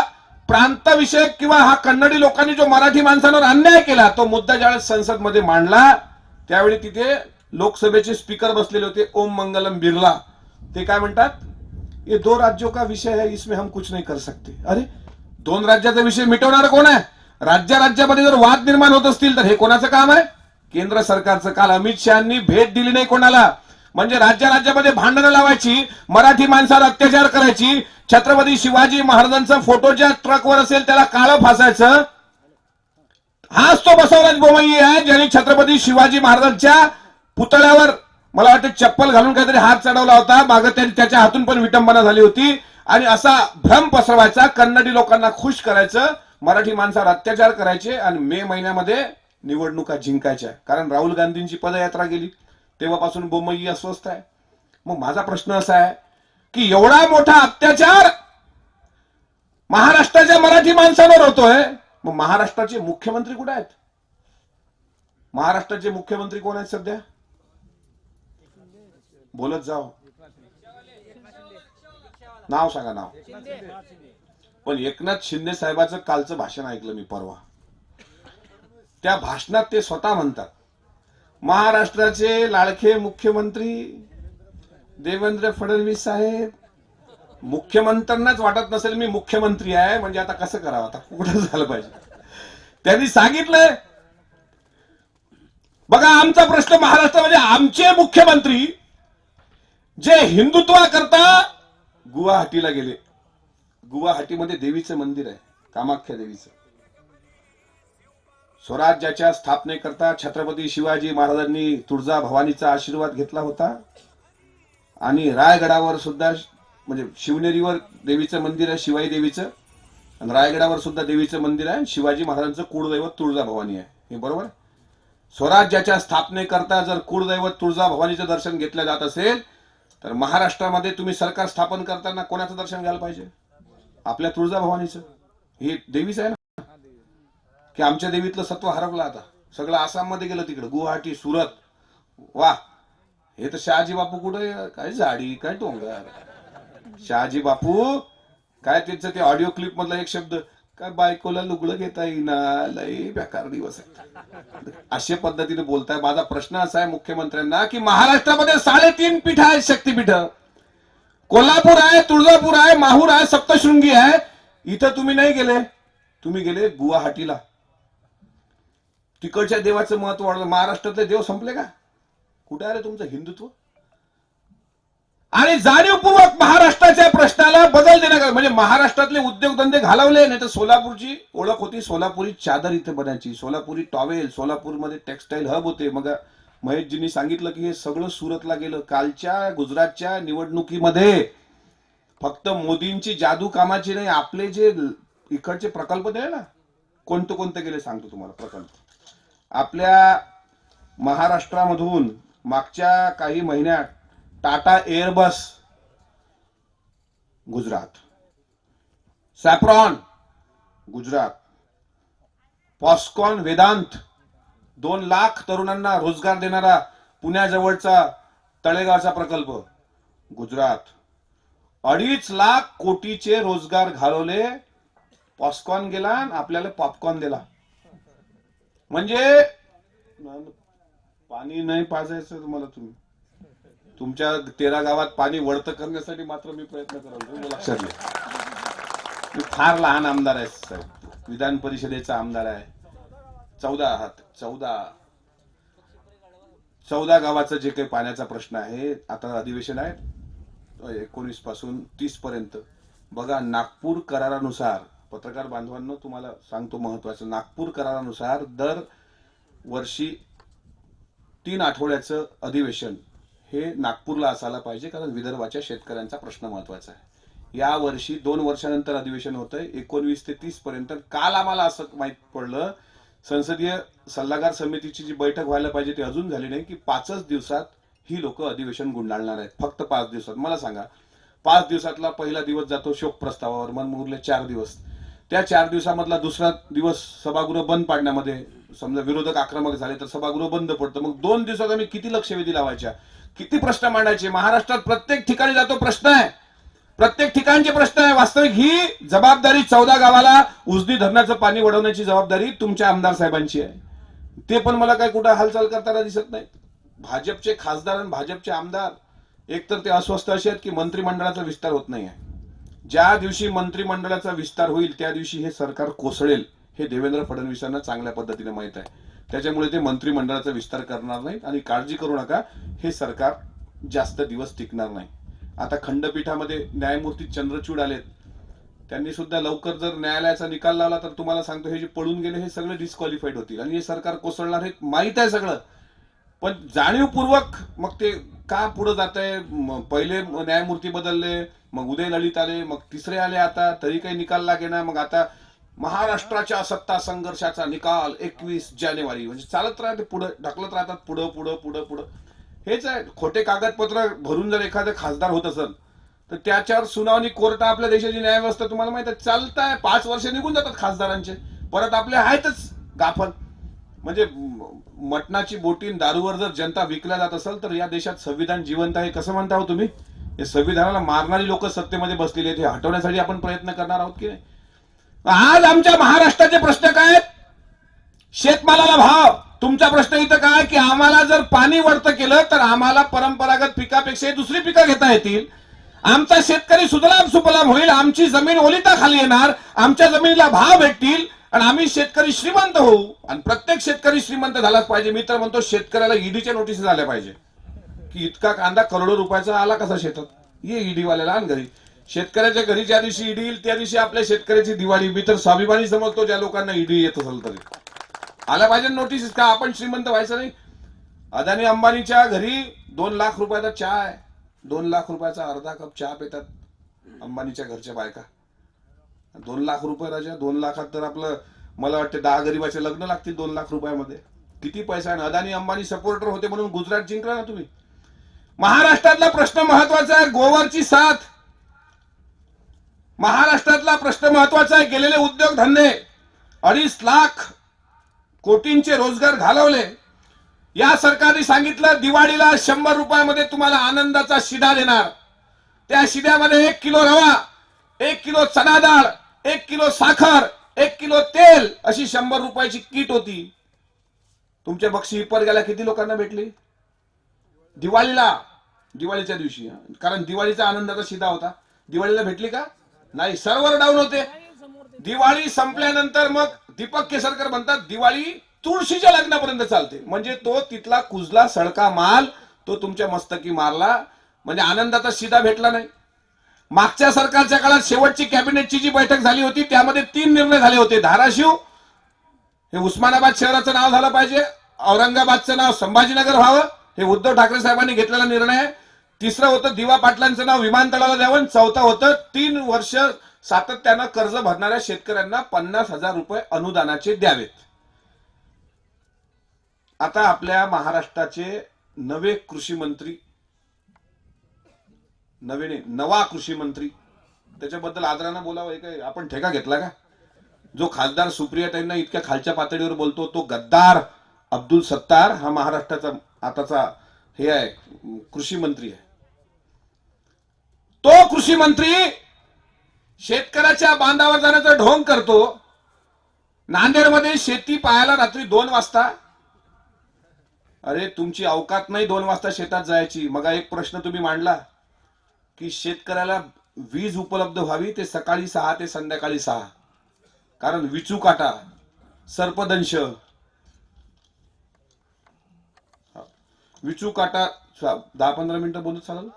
प्रांतविषयक किंवा हा कन्नडी लोकांनी जो मराठी माणसांवर अन्याय केला तो मुद्दा ज्यावेळेस संसदमध्ये मांडला, त्यावेळी तिथे लोकसभेचे स्पीकर बसलेले होते ओम मंगलम बिर्ला. ते काय म्हणतात? ये 2 राज्यों का विषय है, इसमें हम कुछ नहीं कर सकते. अरे 2 राज्याचा विषय मिटवणार कोण आहे? राज्यामध्ये जर वाद निर्माण होत असतील तर हे कोणाचं काम आहे? केंद्र सरकारचं. काल अमित शहानी भेट दिली नाही कोणाला. म्हणजे राज्यामध्ये भांडणं लावायची, मराठी माणसावर अत्याचार करायची, छत्रपती शिवाजी महाराजांचा फोटो ज्या ट्रकवर असेल त्याला काळं फासायचं. हाच तो बसवराज बोमई आहे ज्यांनी छत्रपती शिवाजी महाराजांच्या पुतळ्यावर मला वाटतं चप्पल घालून काहीतरी हात चढवला होता. मागे त्याच्या हातून पण विटंबना झाली होती. आणि असा भ्रम पसरवायचा, कन्नडी लोकांना खुश करायचं, मराठी माणसावर अत्याचार करायचे आणि मे महिन्यामध्ये निवडणुका जिंकायच्या. कारण राहुल गांधींची पदयात्रा गेली तेव्हापासून बोमई अस्वस्थ आहे. मग माझा प्रश्न असा आहे की एवढा मोठा अत्याचार महाराष्ट्राच्या मराठी माणसांवर होतोय, मग महाराष्ट्राचे मुख्यमंत्री कुठे आहेत? महाराष्ट्राचे मुख्यमंत्री कोण आहेत सध्या? बोलत जाओ, नाव सांगा. नाव पण एकनाथ शिंदे साहेबांचं कालचं भाषण ऐकलं मी परवा. त्या भाषणात ते स्वतः म्हणतात महाराष्ट्राचे लाडके मुख्यमंत्री देवेंद्र फडणवीस साहेब. मुख्यमंत्र्यांनाच वाटत नसेल मी मुख्यमंत्री आहे म्हणजे आता कसं करावं, आता कुठं झालं पाहिजे. त्यांनी सांगितलंय बघा आमचा प्रश्न महाराष्ट्रामध्ये आमचे मुख्यमंत्री जे हिंदुत्वाकरता गुवाहाटीला गेले. गुवाहाटीमध्ये देवीचं मंदिर आहे, कामाख्या देवीचं. स्वराज्याच्या स्थापनेकरता छत्रपती शिवाजी महाराजांनी तुळजा भवानीचा आशीर्वाद घेतला होता. आणि रायगडावर सुद्धा म्हणजे शिवनेरीवर देवीचं मंदिर आहे शिवाई देवीचं, आणि रायगडावर सुद्धा देवीचं मंदिर आहे. शिवाजी महाराजांचं कुळदैवत तुळजा भवानी आहे. हे बरोबर. स्वराज्याच्या स्थापनेकरता जर कुळदैवत तुळजा भवानीचं दर्शन घेतलं जात असेल तर महाराष्ट्रामध्ये तुम्ही सरकार स्थापन करताना कोणाचं दर्शन घ्यायला पाहिजे? आपल्या तुळजा भवानीचं. हे देवीच आहे ना. की आमच्या देवीतलं सत्व हरवलं आता, सगळं आसाममध्ये गेलं, तिकडे गुवाहाटी, सुरत. वा, हे तर शहाजी बापू कुठे, काय झाडी, काय डोंगर. शहाजी बापू काय त्यांचं ते ऑडिओ क्लिप मधला एक शब्द काय बायकोला लुगडं घेता येईना, लई बेकार दिवस आहे, अशा पद्धतीने बोलताय. माझा प्रश्न असा आहे मुख्यमंत्र्यांना की महाराष्ट्रामध्ये 3.5 पीठ आहेत, शक्तीपीठ. कोल्हापूर आहे, तुळजापूर आहे, माहूर आहे, सप्तशृंगी आहे. इथं तुम्ही नाही गेले, तुम्ही गेले गुवाहाटीला. तिकडच्या देवाचं महत्व वाढलं. महाराष्ट्रातले देव संपले का? कुठे आले तुमचं हिंदुत्व? आणि जाणीवपूर्वक महाराष्ट्राच्या प्रश्नाला बदल देण्यात, म्हणजे महाराष्ट्रातले उद्योगधंदे घालवले. नाही तर सोलापूरची ओळख होती, सोलापुरी चादर इथे बनायची, सोलापुरी टॉवेल, सोलापूरमध्ये टेक्सटाईल हब होते. मग महेशजींनी सांगितलं की हे सगळं सुरतला गेलं. कालच्या गुजरातच्या निवडणुकीमध्ये फक्त मोदींची जादू कामाची नाही, आपले जे इकडचे प्रकल्प ते ना, कोणते कोणते गेले सांगतो तुम्हाला प्रकल्प. आपल्या महाराष्ट्रामधून मागच्या काही महिन्यात टाटा एअरबस गुजरात, सॅप्रॉन गुजरात, पॉस्कॉन वेदांत 2 लाख तरुणांना रोजगार देणारा पुण्याजवळचा तळेगावचा प्रकल्प गुजरात, 2.5 लाख कोटीचे रोजगार घालवले. पॉस्कॉन गेला आणि आपल्याला पॉपकॉर्न दिला. म्हणजे पाणी नाही पाजायचं तुम्हाला, तुम्ही तुमच्या 13 गावात पाणी वळतं करण्यासाठी मात्र मी प्रयत्न कराल, लक्षात घ्या. मी फार लहान आमदार आहे साहेब, विधान परिषदेचा आमदार आहे. 14 गावाचं जे काही पाण्याचा प्रश्न आहे, आता अधिवेशन आहे 19 पासून 30 पर्यंत. बघा, नागपूर करारानुसार, पत्रकार बांधवांनो तुम्हाला सांगतो महत्वाचं, नागपूर करारानुसार दर वर्षी 3 आठवड्याचं अधिवेशन हे नागपूरला असायला पाहिजे, कारण विदर्भाच्या शेतकऱ्यांचा प्रश्न महत्वाचा आहे. या वर्षी 2 वर्षानंतर अधिवेशन होतंय 19 ते 30 पर्यंत. काल आम्हाला असं माहित पडलं, संसदीय सल्लागार समितीची जी बैठक व्हायला पाहिजे ती अजून झाली नाही, की 5च दिवसात ही लोक अधिवेशन गुंडाळणार आहेत. फक्त 5 दिवसात. मला सांगा, 5 दिवसातला पहिला दिवस जातो शोक प्रस्तावावर, मन उरले 4 दिवस. त्या 4 दिवसामधला दुसरा दिवस सभागृह बंद पाडण्यामध्ये, समजा विरोधक आक्रमक झाले तर सभागृह बंद पडतं. मग 2 दिवसात आम्ही किती लक्षवेधी लावायच्या, किती प्रश्न मांडायचे. महाराष्ट्रात प्रत्येक ठिकाणी जातो प्रश्न आहे, प्रत्येक ठिकाणचे प्रश्न आहे. वास्तविक ही जबाबदारी 14 गावाला उजनी धरणाचं पाणी वळवण्याची जबाबदारी तुमच्या आमदार साहेबांची आहे. ते पण मला काय कुठं हालचाल करताना दिसत नाही. भाजपचे खासदार आणि भाजपचे आमदार एकतर ते अस्वस्थ असे आहेत की मंत्रिमंडळाचा विस्तार होत नाही आहे. ज्या दिवशी मंत्रिमंडळाचा विस्तार होईल त्या दिवशी हे सरकार कोसळेल, हे देवेंद्र फडणवीसांना चांगल्या पद्धतीने माहित आहे. त्याच्यामुळे ते मंत्रिमंडळाचा विस्तार करणार नाहीत. आणि काळजी करू नका, हे सरकार जास्त दिवस टिकणार नाही. आता खंडपीठामध्ये न्यायमूर्ती चंद्रचूड आलेत, त्यांनी सुद्धा लवकर जर न्यायालयाचा निकाल लावला तर तुम्हाला सांगतो हे जे पळून गेले हे सगळे डिस्क्वालिफाईड होतील आणि हे सरकार कोसळणार हे माहित आहे सगळं. पण जाणीवपूर्वक मग ते का पुढे जात आहे. पहिले न्यायमूर्ती बदलले, मग उदय ललित आले, मग तिसरे आले, आता तरी काही निकाल लागेना. मग आता महाराष्ट्राच्या सत्ता संघर्षाचा निकाल 21 जानेवारी, म्हणजे चालत राहते, पुढे ढकलत राहतात, पुढं पुढं पुढं पुढं. हेच आहे. खोटे कागदपत्र भरून जर एखादं खासदार होत असेल तर त्याच्यावर सुनावणी कोर्ट, आपल्या देशाची न्यायव्यवस्था तुम्हाला माहिती आहे चालताय. 5 वर्ष निघून जातात खासदारांचे, परत आपले आहेतच गाफल. म्हणजे मटणाची बोटीन दारूवर जर जनता विकल्या जात असेल तर या देशात संविधान जिवंत आहे कसं म्हणता हो तुम्ही. हे संविधानाला मारणारी लोक सत्तेमध्ये बसलेली आहेत, हे हटवण्यासाठी आपण प्रयत्न करणार आहोत की नाही. आज आमच्या महाराष्ट्राचे प्रश्न काय आहेत. शेतमालाला भाव. तुमचा प्रश्न इथं काय की आम्हाला जर पाणी वळतं केलं तर आम्हाला परंपरागत पिकापेक्षा दुसरी पिकं घेता येतील, आमचा शेतकरी सुजलाम सुफलाम होईल, आमची जमीन ओलिता खाली येणार, आमच्या जमिनीला भाव भेटतील आणि आम्ही शेतकरी श्रीमंत होऊ. आणि प्रत्येक शेतकरी श्रीमंत झालाच पाहिजे. मी तर म्हणतो शेतकऱ्याला ईडीच्या नोटीस झाल्या पाहिजे की इतका कांदा करोडो रुपयाचा आला कसा शेतात, ये ईडी वाल्याला आण घरी. शेतकऱ्याच्या घरी ज्या दिवशी ईडी येईल त्या दिवशी आपल्या शेतकऱ्याची दिवाळी. मी तर स्वाभिमानी समजतो ज्या लोकांना ईडी येत असेल तरी आला पाहिजे नोटीस. का आपण श्रीमंत व्हायचं नाही. अदानी अंबानीच्या घरी 2 लाख रुपयाचा चहा आहे, 2 लाख रुपयाचा अर्धा कप चहा पितात अंबानीच्या घरच्या बायका. 2 लाख रुपये राजा, 2 लाखात तर आपलं मला वाटतं 10 गरीबाचे लग्न लागतील 2 लाख रुपयामध्ये. किती पैसा आहे. अदानी अंबानी सपोर्टर होते म्हणून गुजरात जिंकला ना तुम्ही. महाराष्ट्रातला प्रश्न महत्वाचा आहे, गोवरची साथ. महाराष्ट्रातला प्रश्न महत्वाचा आहे. गेलेले उद्योगधंदे 2.5 लाख कोटींचे रोजगार घालवले. या सरकारने सांगितलं दिवाळीला 100 रुपयामध्ये तुम्हाला आनंदाचा शिधा देणार. त्या शिध्यामध्ये 1 किलो रवा, 1 किलो चना डाळ, 1 किलो साखर, 1 किलो तेल अशी 100 रुपयाची किट होती. तुमच्या बक्षी हिप्परग्याला किती लोकांना भेटली दिवाळीला, दिवाळीच्या दिवशी. कारण दिवाळीचा आनंदाचा शिधा होता. दिवाळीला भेटली का नाही, सर्व्हर डाऊन होते. दिवाळी संपल्यानंतर मग दीपक केसरकर म्हणतात दिवाळी तुळशीच्या लग्नापर्यंत चालते. म्हणजे तो तिथला कुजला सडका माल तो तुमच्या मस्तकी मारला. म्हणजे आनंदाचा शिदा भेटला नाही. मागच्या सरकारच्या काळात शेवटची कॅबिनेटची जी बैठक झाली होती त्यामध्ये 3 निर्णय झाले होते. धाराशिव हे उस्मानाबाद शहराचं नाव झालं पाहिजे, औरंगाबादचं नाव संभाजीनगर व्हावं, हे उद्धव ठाकरे साहेबांनी घेतलेला निर्णय आहे. तिसरं होतं दिवा पाटलांचं नाव विमानतळाला द्यावं. चौथं होतं 3 वर्ष सातत्यानं कर्ज भरणाऱ्या शेतकऱ्यांना 50,000 रुपये अनुदानाचे द्यावेत. आता आपल्या महाराष्ट्राचे नवे कृषी मंत्री, नवा कृषी मंत्री, त्याच्याबद्दल आदरानं बोलावं. काय आपण ठेका घेतला का? जो खासदार सुप्रियाताईंना इतक्या खालच्या पातळीवर बोलतो तो गद्दार अब्दुल सत्तार हा महाराष्ट्राचा आताचा हे आहे कृषी मंत्री आहे. तो कृषी मंत्री शेतकऱ्याच्या बांधावर जाण्याचा ढोंग करतो. नांदेडमध्ये शेती पाहायला रात्री 2 वाजता. अरे तुमची अवकात नाही 2 वाजता शेतात जायची. मग एक प्रश्न तुम्ही मांडला की शेतकऱ्याला वीज उपलब्ध व्हावी ते सकाळी 6 ते संध्याकाळी 6, कारण विचू काटा, सर्पदंश, विचू काटा 10-15 मिनिटं बोलत चालेल.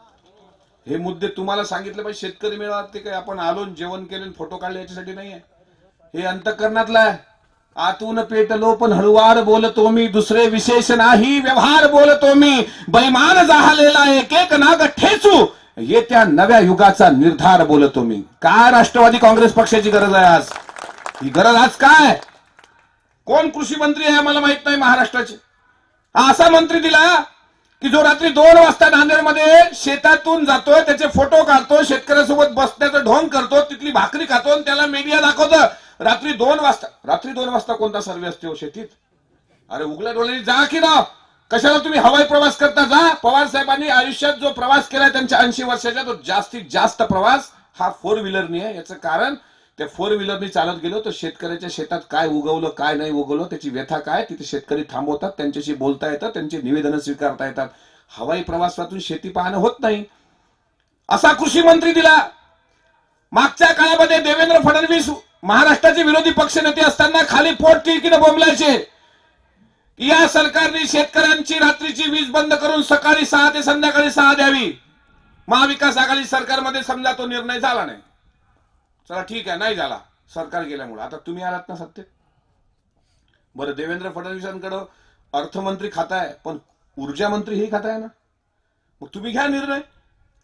हे मुद्दे तुम्हाला सांगितले पाहिजे. शेतकरी मेळावा ते काय आपण आलो जेवण केले फोटो काढले याच्यासाठी नाहीये. हे अंतःकरणातला आहे. आतून पेटलो पण हळुवार बोलतो मी, दुसरे विशेष नाही व्यवहार बोलतो मी, बैमान झालेला एक एक नाग ठेचू येत्या नव्या युगाचा निर्धार बोलतो मी. काय राष्ट्रवादी काँग्रेस पक्षाची गरज आहे आज? ही गरज आज काय? कोण कृषी मंत्री आहे मला माहित नाही महाराष्ट्राचे. असा मंत्री दिला की जो रात्री 2 वाजता नांदेडमध्ये शेतातून जातोय, त्याचे फोटो काढतो, शेतकऱ्यासोबत बसण्याचं ढोंग करतो, तिथली भाकरी खातो आणि त्याला मीडिया दाखवतं. रात्री 2 वाजता कोणता सर्वे असते हो शेतीत? अरे उघड्या डोळ्यांनी जा की ना, कशाला तुम्ही हवाई प्रवास करता? जा. पवार साहेबांनी आयुष्यात जो प्रवास केलाय त्यांच्या 80 वर्षाच्या, तो जास्तीत जास्त प्रवास हा 4 व्हीलरनी आहे. याचं कारण त्या 4 व्हीलरनी चालत गेलो तर शेतकऱ्याच्या शेतात काय उगवलं काय नाही उगवलं त्याची व्यथा काय तिथे शेतकरी थांबवतात, त्यांच्याशी बोलता येतं, त्यांची निवेदनं स्वीकारता येतात. हवाई प्रवासातून शेती पाहणं होत नाही. असा कृषी मंत्री दिला. मागच्या काळामध्ये देवेंद्र फडणवीस महाराष्ट्राचे विरोधी पक्षनेते असताना खाली पोट तिळकीनं बोंबलायचे. या सरकारने शेतकऱ्यांची रात्रीची वीज बंद करून सकाळी 6 ते संध्याकाळी 6 द्यावी. महाविकास आघाडी सरकारमध्ये समजा तो निर्णय झाला नाही. चला ठीक आहे, नाही झाला सरकार गेल्यामुळे. आता तुम्ही आलात ना सत्तेत. बरं, देवेंद्र फडणवीसांकडे अर्थमंत्री खाता आहे पण ऊर्जा मंत्री हे खाता आहे ना. मग तुम्ही घ्या निर्णय.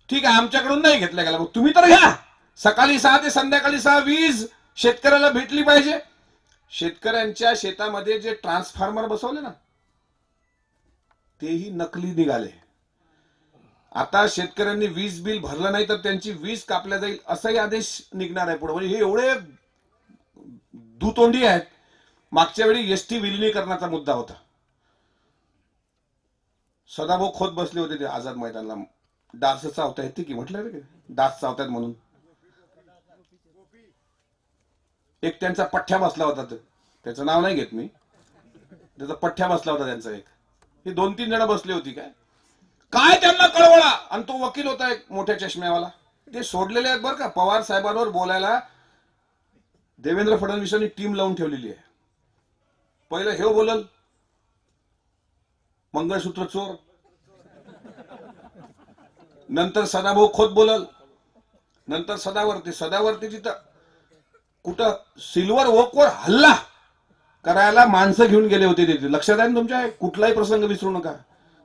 ठीक आहे, आमच्याकडून नाही घेतला गेला, मग तुम्ही तर घ्या. सकाळी 6 ते संध्याकाळी 6 वीज शेतकऱ्याला भेटली पाहिजे. शेतकऱ्यांच्या शेतामध्ये जे ट्रान्सफॉर्मर बसवले ना तेही नकली निघाले. आता शेतकऱ्यांनी वीज बिल भरलं नाही तर त्यांची वीज कापल्या जाईल असाही आदेश निघणार आहे पुढे. म्हणजे हे एवढे दुतोंडी आहेत. मागच्या वेळी एसटी विलिनीकरणाचा मुद्दा होता. सदाभाऊ खोत बसले होते ते आझाद मैदानाला. डास चावता येते की म्हटलं रे, डास चावतात म्हणून. एक त्यांचा पठ्ठ्या बसला होता, त्याचं नाव नाही घेत मी, त्याचा पठ्ठ्या बसला होता त्यांचा एक. हे 2-3 जण बसली होती. काय त्यांना कळवळा. आणि तो वकील होता एक मोठ्या चष्म्यावाला. ते सोडलेले आहेत बरं का पवार साहेबांवर बोलायला. देवेंद्र फडणवीसांनी टीम लावून ठेवलेली आहे. पहिलं हे बोलल मंगळसूत्र चोर, नंतर सदाभाऊ खोत बोलल, नंतर सदावर्तीची तर कुठं सिल्वर ओकवर हल्ला करायला माणसं घेऊन गेले होते तिथे. लक्षात आहे ना तुमच्या? कुठलाही प्रसंग विसरू नका.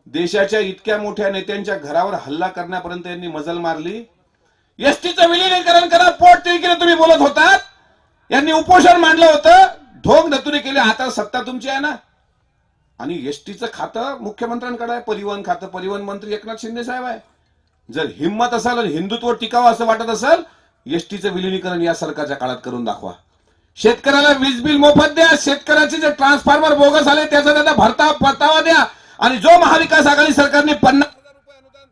देशाच्या इतक्या मोठ्या नेत्यांच्या घरावर हल्ला करण्यापर्यंत यांनी मजल मारली. एसटीचं विलिनीकरण करा पोट तिळकीने तुम्ही बोलत होतात. यांनी उपोषण मांडलं होतं, ढोंग धतुरे केले. आता सत्ता तुमची आहे ना. आणि एसटीचं खातं मुख्यमंत्र्यांकडे आहे, परिवहन खातं. परिवहन मंत्री एकनाथ शिंदे साहेब आहे. जर हिंमत असेल आणि हिंदुत्व टिकावं असं वाटत असेल, एसटीचं विलिनीकरण या सरकारच्या काळात करून दाखवा. शेतकऱ्याला वीज बिल मोफत द्या. शेतकऱ्याचे जे ट्रान्सफॉर्मर बोगस आले त्याचा त्यांना परतावा द्या. आणि जो महाविकास आघाडी सरकारने 50,000 रुपये अनुदान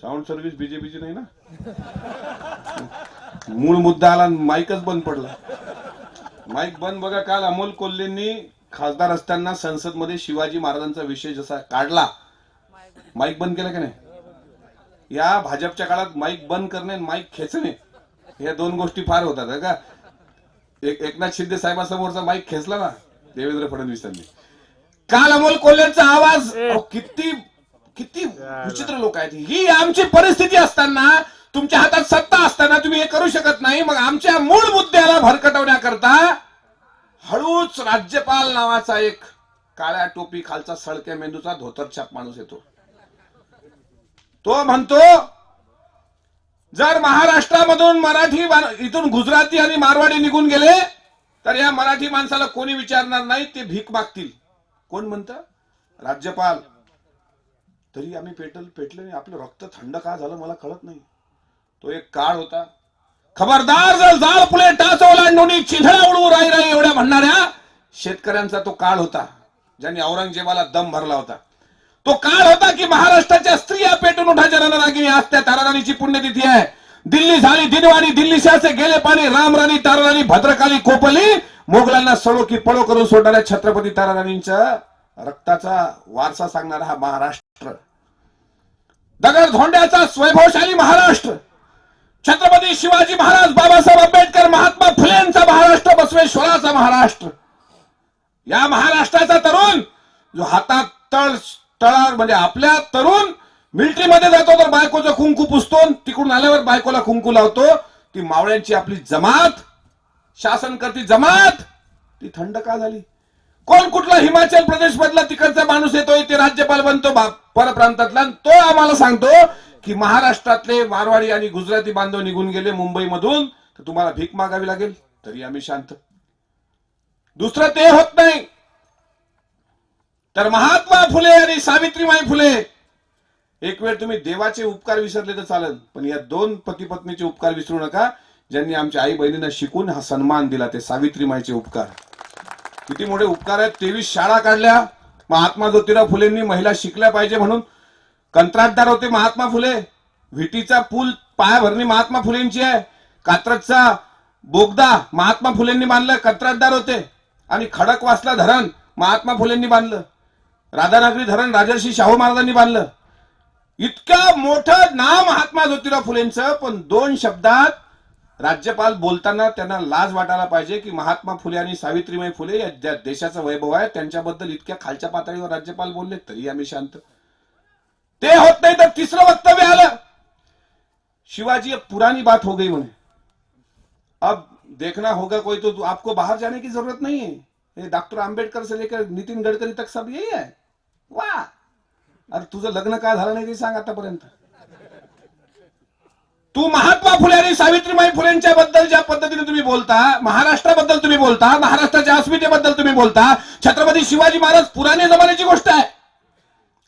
साऊंड सर्व्हिस बीजेपीची नाही ना. मूळ मुद्दा आला, माईकच बंद पडला. माईक बंद बघा. काल अमोल कोल्हेंनी खासदार असताना संसदमध्ये शिवाजी महाराजांचा विषय जसा काढला, माईक बंद केला का नाही? या भाजपच्या काळात माईक बंद करणे, माईक खेचणे ह्या दोन गोष्टी फार होतात का. एकनाथ शिंदे साहेबांसमोरचा माईक खेचला ना देवेंद्र फडणवीसांनी. काल अमोल कोल्हेचा आवाज, किती किती विचित्र लोक आहेत. ही आमची परिस्थिती असताना, तुमच्या हातात सत्ता असताना तुम्ही हे करू शकत नाही. मग आमच्या मूळ मुद्द्याला भरकटवण्याकरता हळूच राज्यपाल नावाचा एक काळ्या टोपी खालचा सळक्या मेंदूचा धोतरछाप माणूस येतो. तो म्हणतो जर महाराष्ट्रामधून मराठी, इथून गुजराती आणि मारवाडी निघून गेले तर या मराठी माणसाला कोणी विचारणार नाही, ते भीक मागतील. कोण म्हणतं? राज्यपाल. तरी आम्ही पेटले नाही. आपलं रक्त थंड का झालं मला कळत नाही. तो एक काळ होता. खबरदार जर जाळ पुढे टाच ओलांडून चिंधळा उडवू राई राई एवढ्या म्हणणाऱ्या शेतकऱ्यांचा तो काळ होता, ज्यांनी औरंगजेबाला दम भरला होता. तो काळ होता की महाराष्ट्राच्या स्त्रिया पेटून उठायच्या रणरागिणी. आज त्या ताराराणीची पुण्यतिथी आहे. दिल्ली झाली दिनवाणी, दिल्ली शासे गेले पाणी, रामराणी ताराराणी भद्रकाली कोपली, मोगलांना सळो की पळो करून सोडणाऱ्या छत्रपती ताराराणींच्या रक्ताचा वारसा सांगणारा हा महाराष्ट्र, दगड धोंड्याचा वैभवशाली महाराष्ट्र, छत्रपती शिवाजी महाराज, बाबासाहेब आंबेडकर, महात्मा फुलेंचा महाराष्ट्र, बसवेश्वराचा महाराष्ट्र. या महाराष्ट्राचा तरुण जो हातात तळावर म्हणजे आपल्या तरुण मिलिटरीमध्ये जातो तर बायकोचं कुंकू पुसतो, तिकडून आल्यावर बायकोला कुंकू लावतो. ती मावळ्यांची आपली जमात, शासन करती जमात, ती थंड का झाली? कोण कुठला हिमाचल प्रदेश मधला तिकडचा माणूस येतोय, ते राज्यपाल बनतो परप्रांतातला, तो आम्हाला सांगतो की महाराष्ट्रातले मारवाडी आणि गुजराती बांधव निघून गेले मुंबईमधून तर तुम्हाला भीक मागावी लागेल. तरी आम्ही शांत. दुसरं ते होत नाही तर महात्मा फुले आणि सावित्रीबाई फुले, एक वेळ तुम्ही देवाचे उपकार विसरले तर चालेल, पण या दोन पती पत्नीचे उपकार विसरू नका, ज्यांनी आमच्या आई बहिणींना शिकून हा सन्मान दिला. ते सावित्रीबाईचे उपकार किती मोठे उपकार आहेत. 23 शाळा काढल्या महात्मा ज्योतिराव फुलेंनी, महिला शिकल्या पाहिजे म्हणून. कंत्राटदार होते महात्मा फुले. विटीचा पूल पायाभरणी महात्मा फुलेंची आहे. कात्रजचा बोगदा महात्मा फुलेंनी बांधलं, कंत्राटदार होते. आणि खडकवासला धरण महात्मा फुलेंनी बांधलं. राधानगरी धरण राजर्षी शाहू महाराजांनी बांधलं. इतकं मोठं नाव महात्मा ज्योतिराव फुलेंचं, पण दोन शब्दात राज्यपाल बोलताना त्यांना लाज वाटायला पाहिजे की महात्मा फुले आणि सावित्रीबाई फुले या देशाचं वैभव आहे, त्यांच्याबद्दल इतक्या खालच्या पातळीवर राज्यपाल बोलले तरी आम्ही शांत. ते होत नाही तर तिसरं वक्तव्य आलं, शिवाजी एक पुरानी बात हो गई म्हणे. अब देखना होगा कोई तो आपको बाहर जाने की जरूरत नहीं है. डॉक्टर आंबेडकर से लेकर नितिन गडकरी तक सब यही है. वाह, अरे तुझं लग्न का झालं नाही ते सांग आतापर्यंत. तू महात्मा फुले आणि सावित्रीबाई फुलेंच्या बद्दल ज्या पद्धतीने तुम्ही बोलता, महाराष्ट्राबद्दल तुम्ही बोलता, महाराष्ट्राच्या अस्मितेबद्दल तुम्ही बोलता, छत्रपती शिवाजी महाराज पुराने जमान्याची गोष्ट आहे.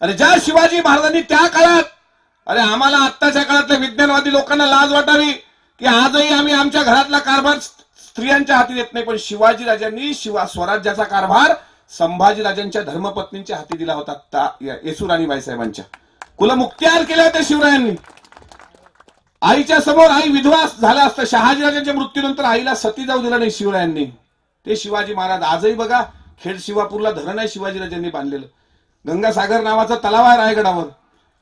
अरे ज्या शिवाजी महाराजांनी त्या काळात, अरे आम्हाला आत्ताच्या काळातल्या विज्ञानवादी लोकांना लाज वाटावी की आजही आम्ही आमच्या घरातला कारभार स्त्रियांच्या हाती देत नाही, पण शिवाजी राजांनी स्वराज्याचा कारभार संभाजी राजांच्या धर्मपत्नींच्या हाती दिला होता. येसुराणीबाई साहेबांच्या कुलमुक्त्यार केले होते शिवरायांनी. आईच्या समोर आई विधवा झाला असतं. शहाजीराजांच्या मृत्यूनंतर आईला सती जाऊ दिला नाही शिवरायांनी. ते शिवाजी महाराज आजही बघा खेड शिवापूरला धरण आहे शिवाजीराजांनी बांधलेलं. गंगासागर नावाचा तलाव आहे रायगडावर.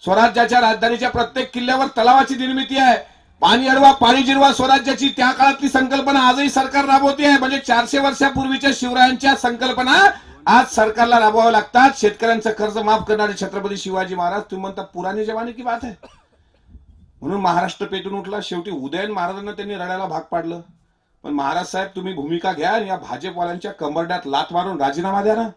स्वराज्याच्या राजधानीच्या प्रत्येक किल्ल्यावर तलावाची निर्मिती आहे. पाणी अडवा पाणी जिरवा स्वराज्याची त्या काळातली संकल्पना आजही सरकार राबवते आहे. म्हणजे 400 वर्षापूर्वीच्या शिवरायांच्या संकल्पना आज सरकारला राबवाव्या लागतात. शेतकऱ्यांचं कर्ज माफ करणारे छत्रपती शिवाजी महाराज. तुम्ही म्हणता पुराने जमाने की बात आहे, म्हणून महाराष्ट्र पेटून उठला. शेवटी उदयन महाराजांना त्यांनी रडायला भाग पाडलं. पण महाराज साहेब तुम्ही भूमिका घ्या आणि या भाजपवाल्यांच्या कंबरड्यात लाथ मारून राजीनामा द्या ना.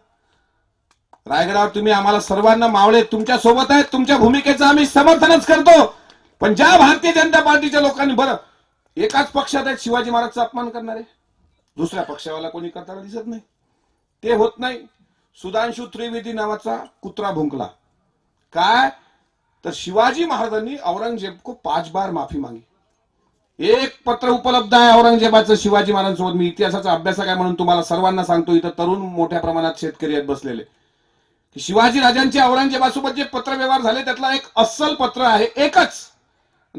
रायगडावर तुम्ही आम्हाला सर्वांना मावळे तुमच्या सोबत आहेत, तुमच्या भूमिकेचं आम्ही समर्थनच करतो. पण ज्या भारतीय जनता पार्टीच्या लोकांनी, बरं एकाच पक्षात आहेत शिवाजी महाराजचा अपमान करणारे, दुसऱ्या पक्षावाला कोणी करताना दिसत नाही. ते होत नाही. सुधांशु त्रिवेदी नावाचा कुत्रा भुंकला. काय तर शिवाजी महाराजांनी औरंगजेब को 5 बार माफी मागी. एक पत्र उपलब्ध आहे औरंगजेबाचं शिवाजी महाराजांसोबत. मी इतिहासाचा अभ्यासक आहे म्हणून तुम्हाला सर्वांना सांगतो, इथं तरुण मोठ्या प्रमाणात शेतकरी आहेत बसलेले, की शिवाजी राजांचे औरंगजेबासोबत जे पत्र व्यवहार झाले त्यातला एक अस्सल पत्र आहे, एकच.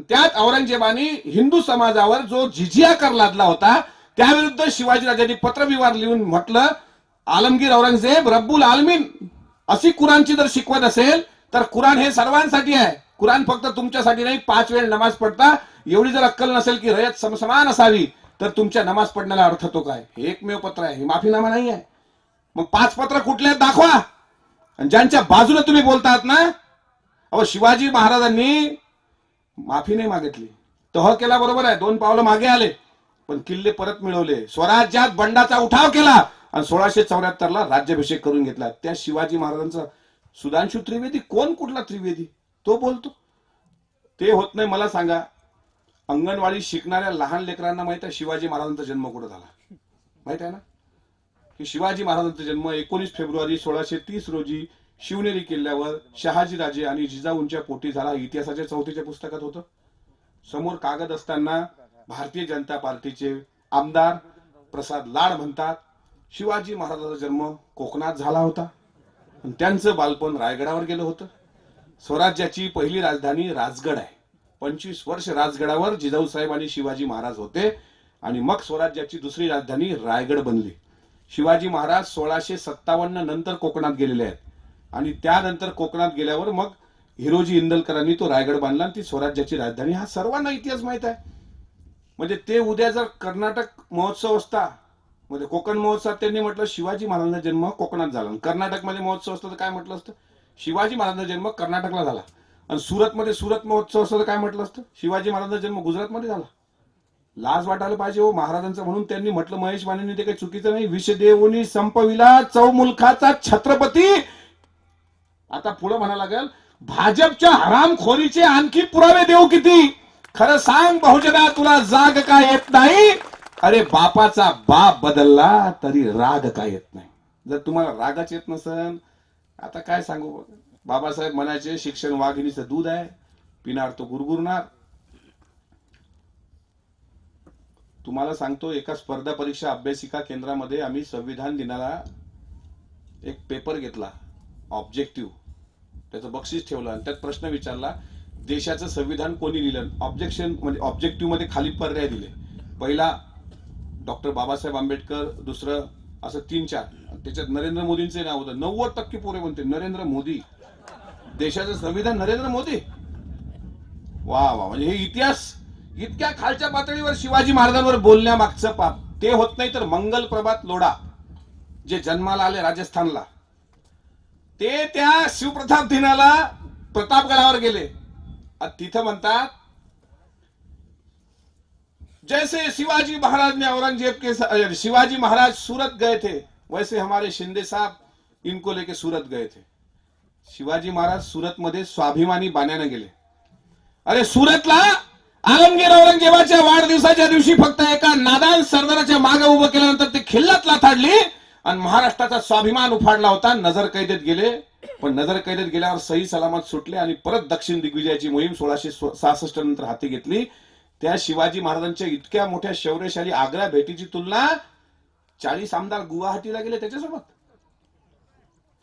त्यात औरंगजेबाने हिंदू समाजावर जो जिजिया कर लादला होता त्याविरुद्ध शिवाजी राजांनी पत्रव्यवहार लिहून म्हटलं, आलमगीर औरंगजेब रब्बुल आलमीन अशी कुराणची जर शिकवत असेल तर कुराण हे सर्वांसाठी आहे. कुराण फक्त तुमच्यासाठी नाही. 5 वेळ नमाज पडता एवढी जर अक्कल नसेल की रयत समसमान असावी तर तुमच्या नमाज पडण्याला अर्थ तो काय? हे एकमेव पत्र आहे, हे माफीनामा नाही आहे. मग 5 पत्र कुठले आहेत दाखवा. आणि ज्यांच्या बाजूने तुम्ही बोलतात ना, अहो शिवाजी महाराजांनी माफी नाही मागितली, तह केला बरोबर आहे, 2 पावलं मागे आले, पण किल्ले परत मिळवले, स्वराज्यात बंडाचा उठाव केला आणि 1674 ला राज्याभिषेक करून घेतला. त्या शिवाजी महाराजांचा सुधांशू त्रिवेदी कोण? कुठला त्रिवेदी? तो बोलतो ते होत नाही. मला सांगा, अंगणवाडी शिकणाऱ्या लहान लेकरांना माहित आहे शिवाजी महाराजांचा जन्म कुठे झाला? माहित आहे ना की शिवाजी महाराजांचा जन्म 19 फेब्रुवारी 1630 रोजी शिवनेरी किल्ल्यावर शहाजीराजे आणि जिजाऊंच्या पोटी झाला. इतिहासाच्या 4थीच्या पुस्तकात होतं. समोर कागद असताना भारतीय जनता पार्टीचे आमदार प्रसाद लाड म्हणतात शिवाजी महाराजांचा जन्म कोकणात झाला होता आणि त्यांचं बालपण रायगडावर गेलं होतं. स्वराज्याची पहिली राजधानी राजगड आहे. 25 वर्ष राजगडावर जिजाऊ साहेब आणि शिवाजी महाराज होते आणि मग स्वराज्याची दुसरी राजधानी रायगड बनली. शिवाजी महाराज 1657 नंतर कोकणात गेलेले आहेत आणि त्यानंतर कोकणात गेल्यावर मग हिरोजी इंदलकरांनी तो रायगड बांधला आणि ती स्वराज्याची राजधानी. हा सर्वांना इतिहास माहित आहे. म्हणजे ते उद्या जर कर्नाटक महोत्सव असता, म्हणजे कोकण महोत्सवात त्यांनी म्हटलं शिवाजी महाराजांचा जन्म कोकणात झाला, कर्नाटकमध्ये महोत्सव असतं तर काय म्हटलं असतं? शिवाजी महाराजांचा जन्म कर्नाटकला झाला. आणि सुरतमध्ये सुरत महोत्सव असतं तर काय म्हटलं असतं? शिवाजी महाराजांचा जन्म गुजरातमध्ये झाला. लाज वाटायला पाहिजे हो महाराजांचं. म्हणून त्यांनी म्हटलं, महेश मानेंनी, ते काही चुकीचं नाही, विषदेवनी संपविला चौमुलखाचा छत्रपती. आता पुढे म्हणा लागेल भाजपच्या हरामखोरीचे आणखी पुरावे देऊ किती? खरं सांग बहुजना, तुला जाग का येत नाही? अरे बापाचा बाप बदलला तरी राग का येत नाही? जर तुम्हाला रागच येत नसेल, आता काय सांगू. बाबासाहेब म्हणायचे शिक्षण वाघिणीचं दूध आहे, पिणार तो गुरगुरणार. तुम्हाला सांगतो, एका स्पर्धा परीक्षा अभ्यासिका केंद्रामध्ये आम्ही संविधान दिनाला एक पेपर घेतला, ऑब्जेक्टिव्ह. त्याचं बक्षीस ठेवलं आणि त्यात प्रश्न विचारला, देशाचं संविधान कोणी लिहिलं? ऑब्जेक्शन म्हणजे ऑब्जेक्टिव्ह मध्ये खाली पर्याय दिले. पहिला डॉक्टर बाबासाहेब आंबेडकर, दुसरं असं 3-4. त्याच्यात नरेंद्र मोदींचे नाव होतं. 90% पोरे म्हणते नरेंद्र मोदी. देशाचं संविधान नरेंद्र मोदी. वा वा. म्हणजे हे इतिहास इतक्या खालच्या पातळीवर शिवाजी महाराजांवर बोलण्यामागचं पाप. ते होत नाही तर मंगल प्रभात लोढा जे जन्माला आले राजस्थानला, ते त्या शिवप्रताप दिनाला प्रतापगडावर गेले. तिथं म्हणतात जैसे शिवाजी महाराज ने औरंगजेब के शिवाजी महाराज सूरत गए थे, वैसे हमारे शिंदे साहब इनको लेके सूरत गए थे. शिवाजी महाराज सूरत मध्ये स्वाभिमानी बाण्याने गेले. अरे सुरतला आलमगीर औरंगजेबाच्या वाढदिवसाच्या दिवशी फक्त एका नादान सरदाराच्या मागे उभं केल्यानंतर ते खिल्लात लाथाडली आणि महाराष्ट्राचा स्वाभिमान उफाडला होता. नजर कैदेत गेले, पण नजर कैदेत गेल्यावर सही सलामत सुटले आणि परत दक्षिण दिग्विजयाची मोहीम 1666 नंतर हाती घेतली. त्या शिवाजी महाराजांच्या इतक्या मोठ्या शौर्यशाली आग्रा भेटीची तुलना 40 आमदार गुवाहाटीला गेले त्याच्यासोबत.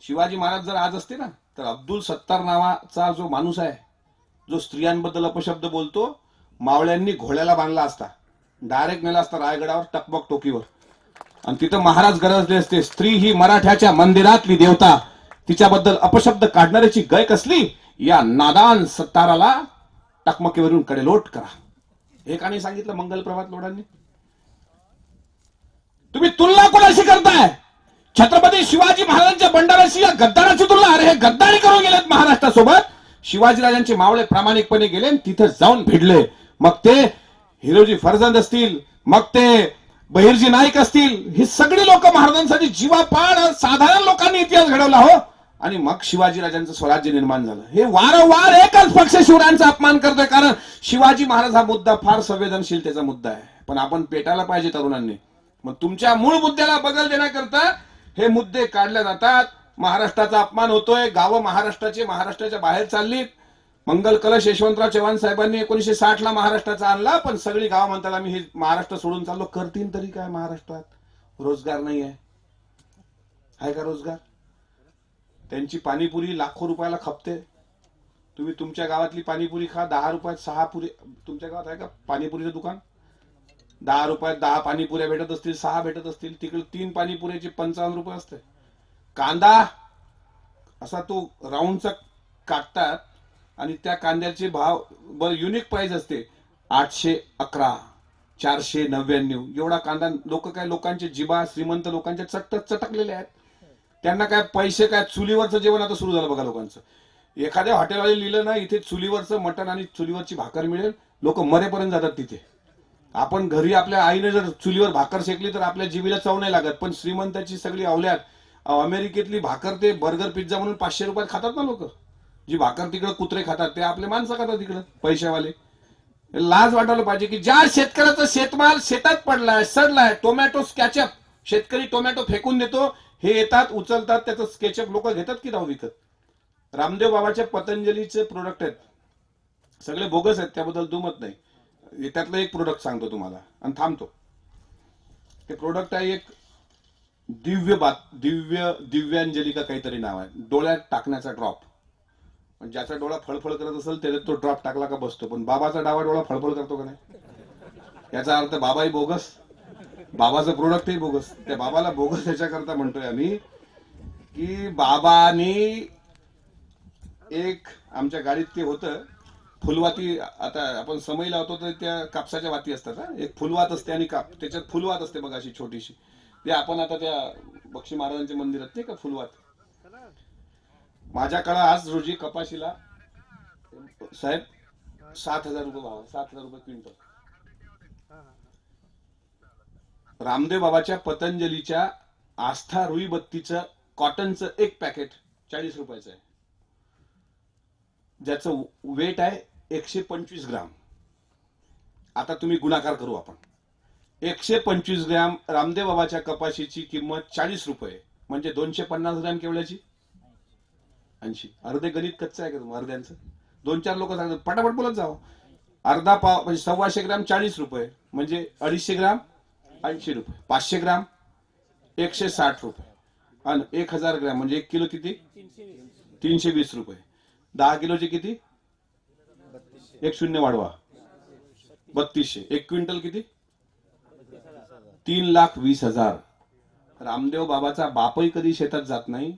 शिवाजी महाराज जर आज असते ना, तर अब्दुल सत्तार नावाचा जो माणूस आहे, जो स्त्रियांबद्दल अपशब्द बोलतो, मावळ्यांनी घोड्याला बांधला असता, डायरेक्ट नेला असता रायगडावर टकबक टोकीवर आणि तिथं महाराज गरजले असते. स्त्री ही मराठ्याच्या मंदिरातली देवता, तिच्याबद्दल अपशब्द काढणाऱ्याची गय कसली? या नादान सत्ताराला टकमकीवरून कडेलोट करा. हे का नाही सांगितलं मंगल प्रभात लोढांनी? तुम्ही तुलना कोणाशी करताय? छत्रपती शिवाजी महाराजांच्या बंडाराशी या गद्दाराची तुलना? अरे हे गद्दारी करून गेलेत महाराष्ट्रासोबत. शिवाजीराजांचे मावळे प्रामाणिकपणे गेले आणि तिथं जाऊन भिडले. मग ते हिरोजी फर्जंद असतील, मग ते बहिर्जी नाईक असतील, ही सगळी लोक महाराजांसाठी जीवापाड साधारण लोकांनी इतिहास घडवला हो. आणि मग शिवाजीराजांचं स्वराज्य निर्माण झालं. हे वारंवार एकच पक्ष शिवरायांचा अपमान करतोय, कारण शिवाजी महाराज हा मुद्दा फार संवेदनशीलतेचा मुद्दा आहे. पण आपण पेटायला पाहिजे तरुणांनी. मग तुमच्या मूळ मुद्द्याला बदल देण्याकरता हे मुद्दे काढले जातात. महाराष्ट्राचा अपमान होतोय, गावं महाराष्ट्राच्या बाहेर चाललीत. मंगल कलश यशवंतराव चव्हाण साहेबांनी 1960 ला महाराष्ट्राचा आणला, पण सगळी गावं म्हणतात आम्ही हे महाराष्ट्र सोडून चाललो. करतील तरी काय? महाराष्ट्रात रोजगार नाही आहे का रोजगार? त्यांची पाणीपुरी लाखो रुपयाला खपते. तुम्ही तुमच्या गावातली पाणीपुरी खा, 10 रुपयात 6 पुरी. तुमच्या गावात आहे का पाणीपुरीचं दुकान? 10 रुपयात 10 पाणीपुऱ्या भेटत असतील, 6 भेटत असतील. तिकडे 3 पाणीपुऱ्याचे 55 रुपये असते. कांदा असा तो राऊंडचा काटतात आणि त्या कांद्याचे भाव युनिक प्राइस असते. 811, 499 एवढा कांदा. लोक काय, लोकांचे जिबा श्रीमंत लोकांच्या चटकलेले आहेत. त्यांना काय पैसे, काय चुलीवरचं जेवण आता सुरू झालं बघा लोकांचं. एखाद्या हॉटेलवाले लिहिलं ना इथे चुलीवरचं मटण आणि चुलीवरची भाकर मिळेल, लोक मरेपर्यंत जातात तिथे. आपण घरी आपल्या आईने जर चुलीवर भाकर शेकली तर आपल्या जिभेला चव नाही लागत, पण श्रीमंताची सगळी अवल्यात अमेरिकेतली भाकर ते बर्गर पिझ्झा म्हणून 500 रुपयात खातात ना लोक. जी भाकर तिकडे कुत्रे खातात ते आपले माणसं खातात तिकडे पैशावाले. लाज वाटायला पाहिजे की ज्या शेतकऱ्याचा शेतमाल शेतात पडलाय, सडलाय, टोमॅटो स्केचअप, शेतकरी टोमॅटो फेकून देतो, हे येतात उचलतात त्याचं स्केचअप लोक घेतात की राहू विकत. रामदेव बाबाच्या पतंजलीचे प्रोडक्ट आहेत, सगळे बोगस आहेत, त्याबद्दल दुमत नाही. त्यातलं एक प्रोडक्ट सांगतो तुम्हाला आणि थांबतो. ते प्रोडक्ट आहे एक दिव्यांजली का काहीतरी नाव आहे, डोळ्यात टाकण्याचा ड्रॉप. ज्याचा डोळा फळफळ करत असेल त्याला तो ड्रॉप टाकला का बसतो, पण बाबाचा डावा डोळा फळफळ करतो का नाही? याचा अर्थ बाबाही बोगस, बाबाचं प्रोडक्टही बोगस. त्या बाबाला बोगस याच्याकरता म्हणतोय आम्ही की बाबानी एक आमच्या गाडीत ते होतं फुलवाती. आता आपण समय लावतो तर त्या कापसाच्या वाती असतात, एक फुलवात असते आणि त्याच्यात फुलवात असते बघा अशी छोटीशी. ते आपण आता त्या बक्षी महाराजांच्या मंदिरात ते का फुलवात. माझ्याकडे आज रोजी कपाशीला साहेब 7,000 रुपये भाव, 7,000 रुपये क्विंटल. रामदेव बाबाच्या पतंजलीच्या आस्था रुई बत्तीचं कॉटनचं एक पॅकेट 40 रुपयाचं आहे, ज्याचं वेट आहे 125 ग्राम. आता तुम्ही गुणाकार करू आपण. 125 ग्रॅम रामदेव बाबाच्या कपाशीची किंमत 40 रुपये, म्हणजे 250 ग्रॅम केवढ्याची? 80. अर्धे गणित कच्चं आहे का तुम्ही अर्ध्यांचं? 2-4 लोक सांगतात, पटापट बोलत जावं. अर्धा पाव म्हणजे 125 ग्रॅम 40 रुपये, म्हणजे 250 ग्राम 80 रुपये, 500 ग्राम 160 रुपये, आणि 1000 ग्रॅम म्हणजे 1 किलो किती? 320 रुपये. 10 किलोचे किती? 10 वाढवा 3200. 1 क्विंटल किती? 3,20,000. रामदेव बाबाचा बापही कधी शेतात जात नाही,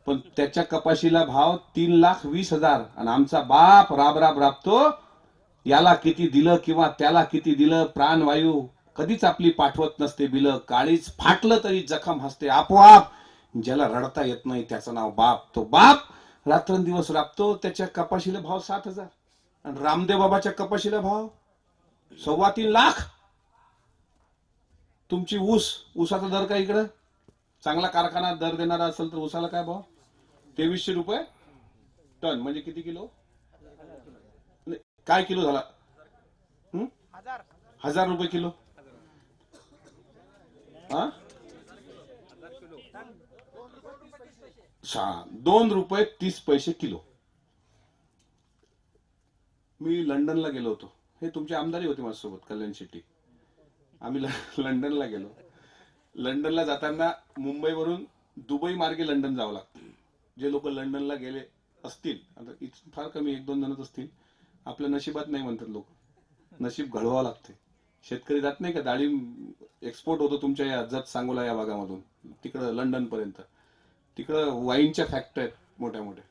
पण त्याच्या कपाशीला भाव 3,20,000, आणि आमचा बाप राब राब राबतो. याला किती दिलं किंवा त्याला किती दिलं, प्राणवायू कधीच आपली पाठवत नसते बिलं. काळीच फाटलं तरी जखम हसते आपोआप. ज्याला रडता येत नाही त्याचं नाव बाप. तो बाप रात्रंदिवस राबतो. त्याच्या कपाशीला भाव 7,000 आणि रामदेव बाबाच्या कपाशीला भाव 3.25 लाख. तुमची ऊसाचा दर काय इकडं चांगला कारखाना दर देणारा असेल तर ऊसाला काय भाव? 2300 रुपये टन, म्हणजे किती किलो? काय किलो झाला? 1000 रुपये किलो. हा, 2 रुपये 30 पैसे किलो. मी लंडनला गेलो होतो, हे तुमची आमदारी होती माझ्यासोबत, कल्याण शेट्टी. आम्ही लंडनला गेलो. लंडनला जाताना मुंबईवरून दुबई मार्गे लंडन जावं लागतं. जे लोक लंडनला गेले असतील, आता फार कमी 1-2 जणच असतील, आपल्या नशिबात नाही म्हणतात लोक, नशीब घडवावं लागते. शेतकरी जात नाही का, डाळिंब एक्सपोर्ट होतो तुमच्या या जत सांगोला या भागामधून तिकडं लंडन पर्यंत. तिकडं वाईनच्या फॅक्टरी आहेत मोठ्या मोठ्या.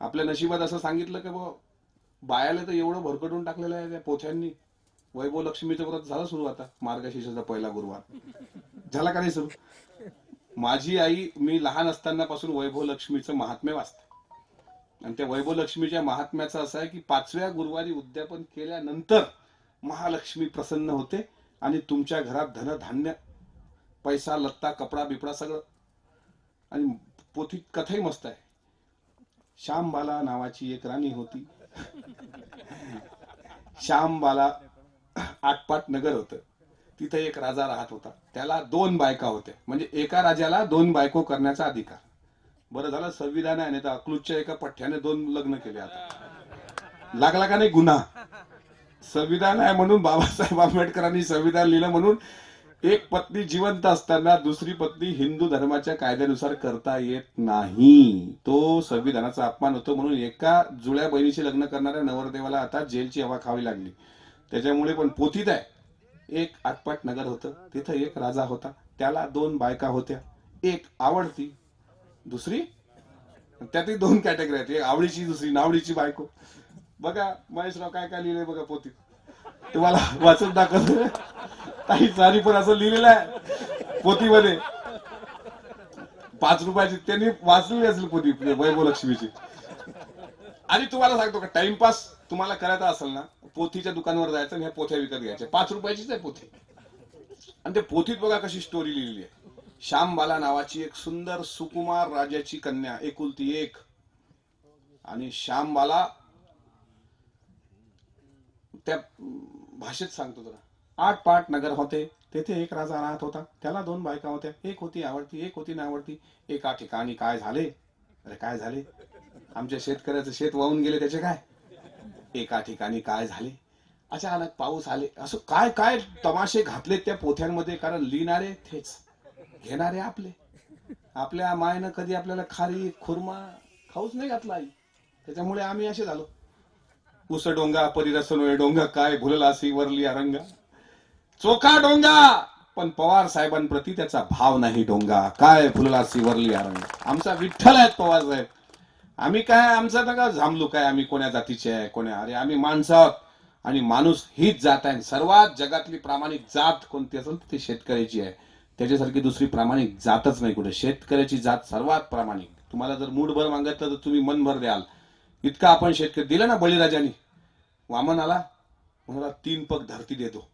आपल्या नशिबात असं सांगितलं की बाबा बायाला तर एवढं भरकटून टाकलेलं आहे त्या पोथ्यांनी. वैभव लक्ष्मीचं व्रत झालं सुरू, आता मार्गशीर्षाचा पहिला गुरुवार झाला का नाही सुरू? माझी आई, मी लहान असताना पासून वैभव लक्ष्मीचं महात्म्य वाचते, आणि त्या वैभव लक्ष्मीच्या महात्म्याचं असं आहे की 5व्या गुरुवारी उद्यापन केल्यानंतर महालक्ष्मी प्रसन्न होते आणि तुमच्या घरात धनधान्य, पैसा, लत्ता, कपडा बिपडा सगळं. आणि पोथीत कथाही मस्त आहे. श्यामबाला नावाची एक राणी होती. श्यामबाला आटपाट नगर होतं, तिथे एक राजा राहत होता. त्याला 2 बायका होत्या, म्हणजे एका राजाला 2 बायको करण्याचा अधिकार. बरं झालं संविधान आहे, नाही तर अकलूजच्या एका पठ्ठ्याने 2 लग्न केले. आता लागला का नाही गुन्हा? संविधान आहे म्हणून, बाबासाहेब आंबेडकरांनी संविधान लिहिलं म्हणून एक पत्नी जिवंत असताना दुसरी पत्नी हिंदू धर्माच्या कायद्यानुसार करता येत नाही. तो संविधानाचा अपमान होतो. म्हणून एका जुळ्या बहिणीशी लग्न करणाऱ्या नवरदेवाला आता जेलची हवा खावी लागली. त्याच्यामुळे पण पोथीत आहे, एक आटपाट नगर होतं, तिथं एक राजा होता, त्याला 2 बायका होत्या. एक आवडती, दुसरी, त्यातही 2 कॅटेगरी आहेत, एक आवडीची, दुसरी नावडीची बायको. बघा महेशराव काय काय लिहिलंय बघा पोथीत. तुम्हाला वाचून दाखवतो. ताई सारी पण असं लिहिलेलं आहे पोथीमध्ये. 5 रुपयाची त्यांनी वाचली असेल पोथी वैभवलक्ष्मीची. आणि तुम्हाला सांगतो का, टाइमपास तुम्हाला करायचा असेल ना, पोथीच्या दुकानावर जायचं आणि ह्या पोथ्या विकत घ्यायच्या. 5 रुपयाचीच आहे पोथी. आणि ते पोथीत बघा कशी स्टोरी लिहिलेली आहे. श्यामबाला नावाची एक सुंदर सुकुमार राजाची कन्या, एकुलती एक. आणि श्यामबाला त्या भाषेत सांगतो तुला, 8 पाट नगर होते, तेथे एक राजा राहत होता. त्याला 2 बायका होत्या. एक होती आवडती, एक होती नावडती. एका ठिकाणी काय झाले, अरे काय झाले, आमच्या शेतकऱ्याचं शेत वाहून गेले त्याचे काय. एका ठिकाणी काय झाले, अचानक पाऊस आले. असं काय काय तमाशे घातले त्या पोथ्यांमध्ये. कारण लिहिणारे तेच, घेणारे आपले. आपल्या मायनं कधी आपल्याला खारी खुर्मा खाऊच नाही घातला आई, त्याच्यामुळे आम्ही असे झालो. उस डोंगा परिरसनोय डोंगा, काय भुललासी वरली अरंगा. चोखा डोंगा, पण पवार साहेबांप्रती त्याचा भाव नाही डोंगा. काय फुललासी वरली अरंगा. आमचा विठ्ठल आहेत पवार साहेब. आम्ही काय, आमचं नका झामलू काय, आम्ही कोण्या जातीचे आहे कोण्या, अरे आम्ही माणसं आहोत. आणि माणूस हीच जात आहे. सर्वात जगातली प्रामाणिक जात कोणती असेल ती शेतकऱ्याची आहे. त्याच्यासारखी दुसरी प्रामाणिक जातच नाही कुठे. शेतकऱ्याची जात सर्वात प्रामाणिक. तुम्हाला जर मूठभर मागितलं तर तुम्ही मनभर द्याल. इतका आपण शेतकरी दिलं ना बळीराजानी. वामन आला म्हणाला 3 पग धरती देतो.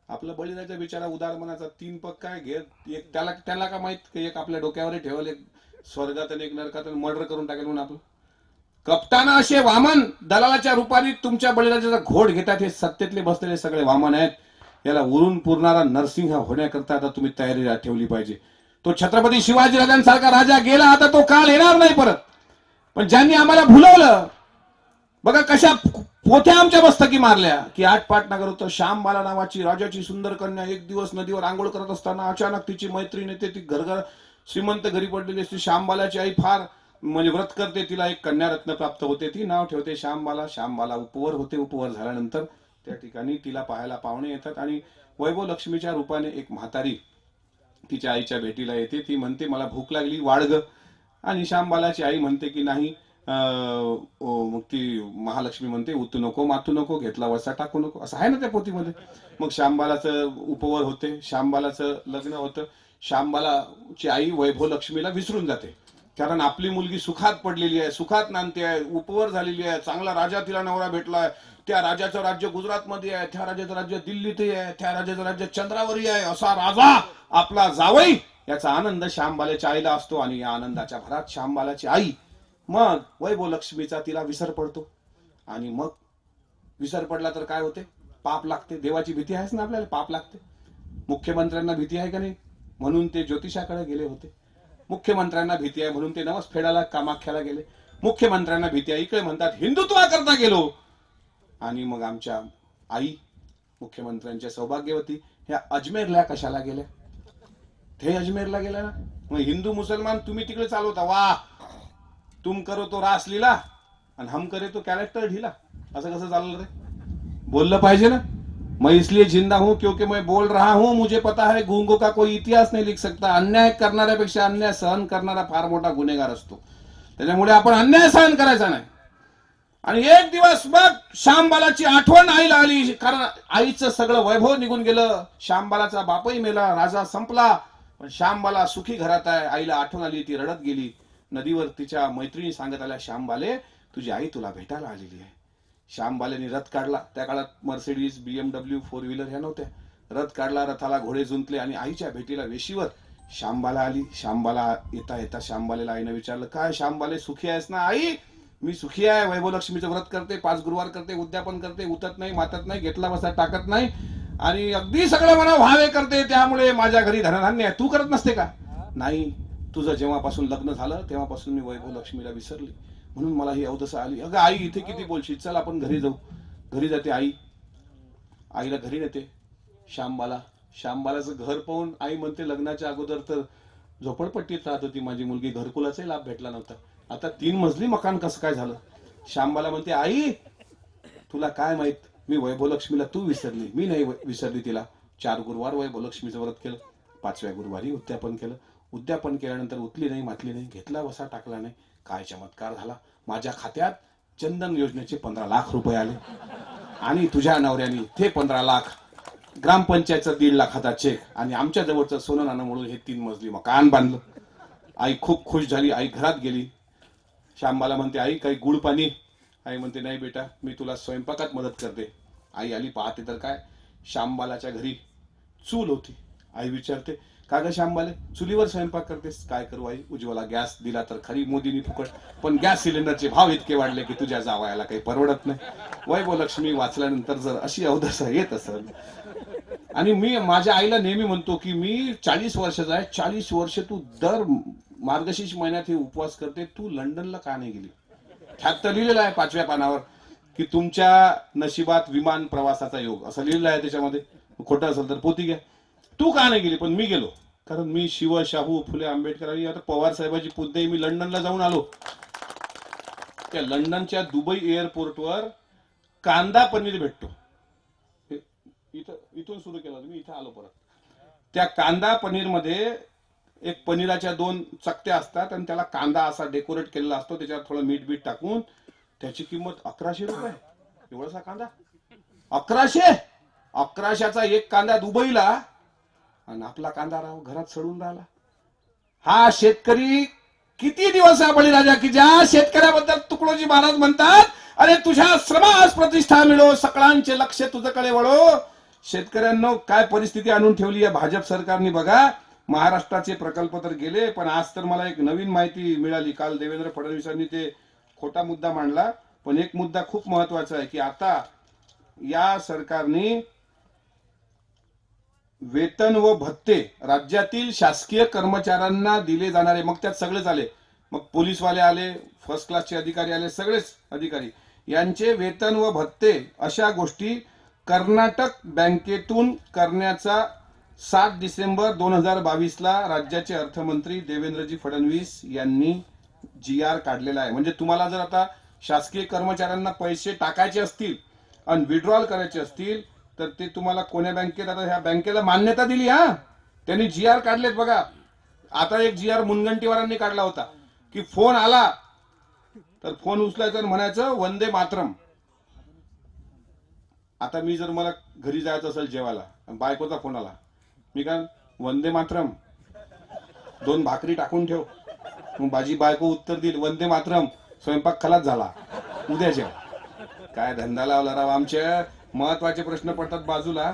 आपला बळीराजा बिचारा उदार मनाचा, 3 पग काय घे, एक त्याला का माहित, एक आपल्या डोक्यावर ठेवल, एक स्वर्गात आणि एक नरकात मर्डर करून टाकेल म्हणून. आपलं कप्ताना असे वामन दलालाच्या रूपाने तुमच्या बळीराजाचा घोड घेतात. हे सत्तेतले बसलेले सगळे वामन आहेत. याला उरून पुरणारा नरसिंह होण्याकरता आता तुम्ही तयारी ठेवली पाहिजे. तो छत्रपती शिवाजी राजांसारखा राजा गेला, आता तो काळ येणार नाही परत. पण ज्यांनी आम्हाला भुलवलं बघा, कशा पोथ्या आमच्या मस्तकी मारल्या की 8 पाट नगर होतं. श्यामबाला नावाची राजाची सुंदर कन्या एक दिवस नदीवर आंघोळ करत असताना अचानक तिची मैत्रीण येते. ती घरघर श्रीमंत घरी पडलेली असते. श्यामबालाची आई फार म्हणजे व्रत करते. तिला एक कन्या रत्न प्राप्त होते. ती नाव ठेवते श्यामबाला. श्यामबाला उपवर होते. उपवर झाल्यानंतर त्या ठिकाणी तिला पाहायला पाहुणे येतात आणि वैभव लक्ष्मीच्या रूपाने एक म्हातारी तिच्या आईच्या भेटीला येते. ती म्हणते मला भूक लागली, वाढग. आणि श्यामबालाची आई म्हणते की नाही. मग ती महालक्ष्मी म्हणते उतू नको, मातू नको, घेतला वसा टाकू नको, असं आहे ना त्या पोथीमध्ये. मग श्यामबालाचं उपवर होते. श्यामबालाचं लग्न होतं. श्यामबालाची आई वैभव लक्ष्मीला विसरून जाते. कारण आपली मुलगी सुखात पडलेली आहे, सुखात नांदते आहे, उपवर झालेली आहे, चांगला राजा तिला नवरा भेटलाय. त्या राजाचं राज्य गुजरातमध्ये आहे, त्या राजाचं राज्य दिल्लीतही आहे, त्या राजाचं राज्य चंद्रावरही आहे. असा राजा आपला जावई, याचा आनंद श्यामबालाच्या आईला असतो. आणि या आनंदाच्या भरात श्यामबालाची आई मग वैभव लक्ष्मीचा तिला विसर पडतो. आणि मग विसर पडला तर काय होते, पाप लागते. देवाची भीती आहेच ना आपल्याला, पाप लागते. मुख्यमंत्र्यांना भीती आहे का नाही, म्हणून ते ज्योतिषाकडे गेले होते. मुख्यमंत्र्यांना भीती आहे म्हणून ते नवसफेडाला कामाख्याला गेले. मुख्यमंत्र्यांना भीती आहे, इकडे म्हणतात हिंदुत्वाकरता गेलो. आणि मग आमच्या आई मुख्यमंत्र्यांच्या सौभाग्यवती ह्या अजमेरला कशाला गेल्या. ते अजमेरला गेल्या ना. मग हिंदू मुसलमान तुम्ही तिकडे चालवता, वाह तुम करो तो रासलीला आणि हम करे तो कॅरेक्टर ढीला. असं कसं चाललं रे. बोललं पाहिजे ना. मैं इसलिए जिंदा हूं क्योंकि मैं बोल रहा हूं. मुझे पता है गूंगों का कोई इतिहास नहीं लिख सकता. अन्याय करणाऱ्यापेक्षा अन्याय सहन करणारा फार मोठा गुन्हेगार असतो. त्याच्यामुळे आपण अन्याय सहन करायचा नाही. आणि एक दिवस मग श्यामबालाची आठवण आईला आली. कारण आईचं सगळं वैभव निघून गेलं. श्यामबालाचा बापही मेला, राजा संपला. पण श्यामबाला सुखी घरात आहे. आईला आठवण आली, ती रडत गेली. नदीवर तिच्या मैत्रिणी सांगत आल्या, श्यामबाले तुझी आई तुला भेटायला आलेली आहे. श्यामबालेने रथ काढला. त्या काळात मर्सिडीज, BMW 4 व्हीलर ह्या नव्हत्या. रथ काढला, रथाला घोडे जुंतले आणि आईच्या भेटीला वेशीवर श्यामबाला आली. श्यामबाला येता येता श्यामबालेला आईने विचारलं, काय श्यामबाले सुखी आहेस ना. आई मी सुखी आहे, वैभव लक्ष्मीचं व्रत करते, 5 गुरुवार करते, उद्यापन करते, उतत नाही, मातत नाही, घेतला बसा टाकत नाही आणि अगदी सगळं मला व्हावे करते. त्यामुळे माझ्या घरी धनधान्य आहे. तू करत नसते का. नाही, तुझं जेव्हापासून लग्न झालं तेव्हापासून मी वैभव लक्ष्मीला विसरली, म्हणून मला ही अवदसा आली. अगं आई इथे किती बोलशील, चल आपण घरी जाऊ. घरी जाते आई. आईला घरी नेते श्यामबाला. श्यामबालाचं घर पाहून आई म्हणते लग्नाच्या अगोदर तर झोपडपट्टीत राहत होती माझी मुलगी, घरकुलाचाही लाभ भेटला नव्हता, आता 3 मजली मकान कसं काय झालं. श्यामबाला म्हणते आई तुला काय माहित, मी वैभव लक्ष्मीला तू विसरली, मी नाही विसरली तिला. 4 गुरुवार वैभव लक्ष्मीचं व्रत केलं, 5व्या गुरुवारी उद्यापन केलं. उद्यापन केल्यानंतर उतली नाही, मातली नाही, घेतला वसा टाकला नाही. काय चमत्कार झाला. माझ्या खात्यात चंदन योजनेचे 15 लाख रुपये आले. आणि तुझ्या नवऱ्याने ते 15 लाख, ग्रामपंचायतचा 1.5 लाखाचा चेक आणि आमच्या जवळचं सोनं नाणं म्हणून हे 3 मजली मकान बांधलं. आई खूप खुश झाली. आई घरात गेली. श्यामबाला म्हणते, आई काही गुळ पाणी? आई म्हणते, नाही बेटा, मी तुला स्वयंपाकात मदत करते. आई आली, पाहते तर काय, श्यामबालाच्या घरी चूल होती. आई विचारते, का ग श्यामबाले, चुलीवर स्वयंपाक करतेस? काय करू आई, उज्ज्वला गॅस दिला तर खरी मोदींनी फुकट, पण गॅस सिलेंडरचे भाव इतके वाढले की तुझ्या जावयाला काही परवडत नाही. वैभवलक्ष्मी वाचल्यानंतर जर अशी अवदशा येत असेल. आणि मी माझ्या आईला नेहमी म्हणतो की मी 40 वर्षाचा आहे, 40 वर्ष तू दर मार्गशीर्ष महिन्यात हे उपवास करते, तू लंडनला का नाही गेली? ख्यात लिहिलेलं आहे 5व्या पानावर की तुमच्या नशिबात विमान प्रवासाचा योग, असं लिहिलेलं आहे त्याच्यामध्ये. खोटं असेल तर पोती घ्या. तू का नाही गेली? पण मी गेलो, कारण मी शिव, शाहू, फुले, आंबेडकर आणि आता पवार साहेबांची पुतणी मी लंडनला जाऊन आलो. त्या लंडनच्या दुबई एअरपोर्टवर कांदा पनीर भेटतो. इथून सुरू केलं, मी इथं आलो परत. त्या कांदा पनीर मध्ये एक पनीराच्या 2 चकत्या असतात आणि त्याला कांदा असा डेकोरेट केलेला असतो, त्याच्यावर थोडं मीठ बीठ टाकून. त्याची किंमत 1100 रुपये. एवढासा कांदा 1100चा एक कांदा दुबईला, आणि आपला कांदा राव घरात सडून राहिला. हा शेतकरी किती दिवस आहे बळीराजा की ज्या शेतकऱ्याबद्दल तुकडोजी महाराज म्हणतात, अरे तुझ्या श्रमास प्रतिष्ठा मिळो, सकळांचे लक्ष तुझ्याकडे वळो. शेतकऱ्यांना काय परिस्थिती आणून ठेवली आहे भाजप सरकारने बघा. महाराष्ट्राचे प्रकल्प तर गेले, पण आज तर मला एक नवीन माहिती मिळाली. काल देवेंद्र फडणवीसांनी ते खोटा मुद्दा मांडला, पण एक मुद्दा खूप महत्वाचा आहे की आता या सरकारने वेतन व भत्ते राज्यातील शासकीय कर्मचाऱ्यांना दिले जाणारे, मग त्यात सगळेच आले, मग पोलीसवाले आले, फर्स्ट क्लासचे अधिकारी आले, सगळेच अधिकारी, यांचे वेतन व भत्ते अशा गोष्टी कर्नाटक बँकेतून करण्याचा 7 डिसेंबर 2022 ला राज्याचे अर्थमंत्री देवेंद्रजी फडणवीस यांनी GR काढलेला आहे. म्हणजे तुम्हाला जर आता शासकीय कर्मचाऱ्यांना पैसे टाकायचे असतील आणि विड्रॉल करायचे असतील तर ते तुम्हाला कोण्या बँकेत, आता ह्या बँकेला मान्यता दिली. त्यांनी GR काढलेत बघा. आता एक GR मुनगंटीवारांनी काढला होता की फोन आला तर फोन उचलायचा आणि म्हणायचं वंदे मातरम. आता मी जर मला घरी जायचं असेल जेवायला, बायकोचा फोन आला, मी काय वंदे मातरम, 2 भाकरी टाकून ठेव. मग माझी बायको उत्तर देईल वंदे मातरम, स्वयंपाक खलास झाला, उद्या जेव. काय धंदा लावला राव. आमचे महत्वाचे प्रश्न पडतात बाजूला.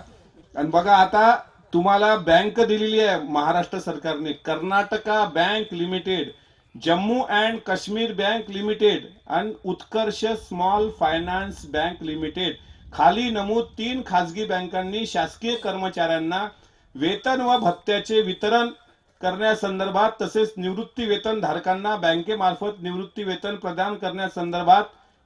आणि बघा आता तुम्हाला बँक दिलेली आहे महाराष्ट्र सरकारने, Karnataka bank limited, Jammu and Kashmir bank limited आणि उत्कर्ष स्मॉल फायनान्स बँक लिमिटेड. खाली नमूद 3 खासगी बँकांनी शासकीय कर्मचाऱ्यांना वेतन व भत्त्याचे वितरण करण्यासंदर्भात तसेच निवृत्ती वेतन धारकांना बँकेमार्फत निवृत्ती वेतन प्रदान करण्यासंदर्भात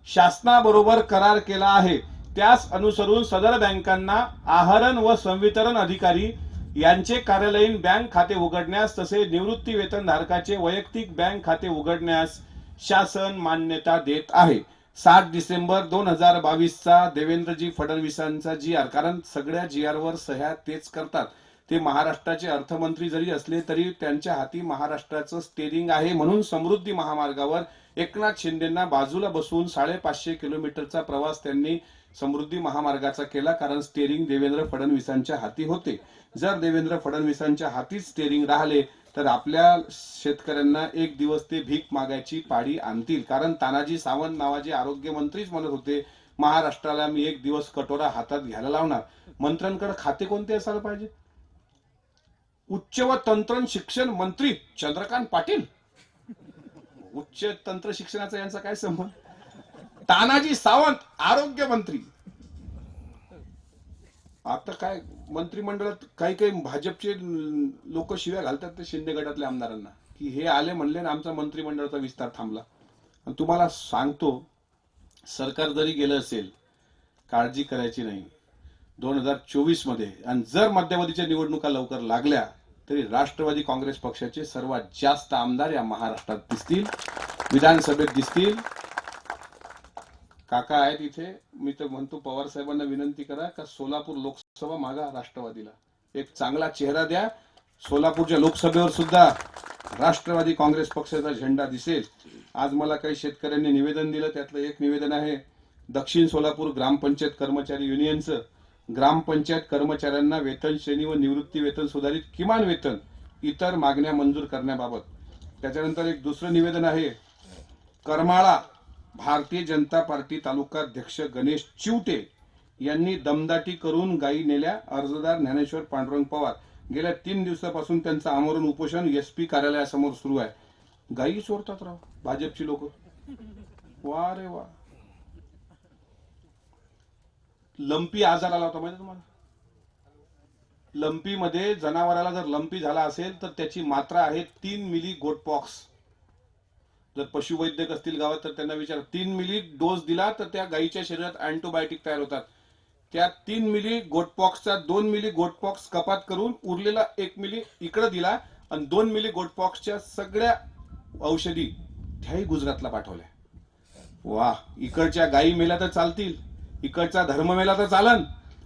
शासनाबरोबर करार केला आहे. त्यास अनुसरून सदर बँकांना आहरण व संवितरण अधिकारी यांचे कार्यालयीन बँक खाते उघडण्यास तसे निवृत्ती वेतन धारकाचे वैयक्तिक बँक खाते उघडण्यास शासन मान्यता देत आहे. 7 डिसेंबर 2022 चा देवेंद्रजी फडणवीसांचा GR, कारण सगळ्या GR वर सह्या तेच करतात. ते महाराष्ट्राचे अर्थमंत्री जरी असले तरी त्यांच्या हाती महाराष्ट्राचं स्टेरिंग आहे. म्हणून समृद्धी महामार्गावर एकनाथ शिंदेंना बाजूला बसवून 550 किलोमीटरचा प्रवास त्यांनी समृद्धी महामार्गाचा केला, कारण स्टेरिंग देवेंद्र फडणवीसांच्या हाती होते. जर देवेंद्र फडणवीसांच्या हातीच स्टेरिंग राहिले तर आपल्या शेतकऱ्यांना एक दिवस ते भीक मागायची पाळी आणतील. कारण तानाजी सावंत नावाचे आरोग्यमंत्रीच म्हणत होते, महाराष्ट्राला मी एक दिवस कटोरा हातात घ्यायला लावणार. मंत्र्यांकडे खाते कोणते असायला पाहिजे? उच्च व तंत्र शिक्षण मंत्री चंद्रकांत पाटील. उच्च तंत्र शिक्षणाचा यांचा काय संबंध? तानाजी सावंत आरोग्य मंत्री. आता काय मंत्रिमंडळात काही काही भाजपचे लोक शिव्या घालतात ते शिंदे गटातल्या आमदारांना की हे आले म्हणले ना आमचा मंत्रिमंडळाचा विस्तार थांबला. आणि तुम्हाला सांगतो, सरकार जरी गेलं असेल काळजी करायची नाही. 2024 मध्ये आणि जर मध्यावधीच्या निवडणुका लवकर लागल्या तरी राष्ट्रवादी काँग्रेस पक्षाचे सर्वात जास्त आमदार या महाराष्ट्रात दिसतील, विधानसभेत दिसतील. काका आहेत इथे. मी तर म्हणतो पवार साहेबांना विनंती करा का सोलापूर लोकसभा मागा राष्ट्रवादीला, एक चांगला चेहरा द्या. सोलापूरच्या लोकसभेवर सुद्धा राष्ट्रवादी काँग्रेस पक्षाचा झेंडा दिसेल. आज मला काही शेतकऱ्यांनी निवेदन दिलं, त्यातलं एक निवेदन आहे दक्षिण सोलापूर ग्रामपंचायत कर्मचारी युनियनचं ग्रामपंचायत कर्मचाऱ्यांना वेतन श्रेणी व निवृत्ती वेतन सुधारित किमान वेतन इतर मागण्या मंजूर करण्याबाबत. त्याच्यानंतर एक दुसरं निवेदन आहे. करमाळा भारतीय जनता पार्टी तालुका अध्यक्ष गणेश चिवटे यांनी दमदाटी करून गायी नेल्या. अर्जदार ज्ञानेश्वर पांडुरंग पवार. गेल्या 3 दिवसापासून त्यांचं आमरण उपोषण एसपी कार्यालयासमोर सुरू आहे. गायी चोरतात राव भाजपची लोक. वा रे वा. लंपी आजार आला होता माहिती तुम्हाला. लंपी मध्ये जनावराला जर लंपी झाला असेल तर त्याची मात्रा आहे 3 मिली गोटपॉक्स. जर पशुवैद्यक असतील गावात तर त्यांना विचार. 3 मिली डोस दिला तर त्या गायीच्या शरीरात अँटीबायोटिक तयार होतात. त्या 3 मिली गोटपॉक्सचा 2 मिली गोटपॉक्स कपात करून उरलेला 1 मिली इकडे दिला आणि 2 मिली गोटपॉक्सच्या सगळ्या औषधी त्याही गुजरातला पाठवल्या. वा. इकडच्या गायी मेल्या तर चालतील, इकडचा धर्म मेला तर चालन.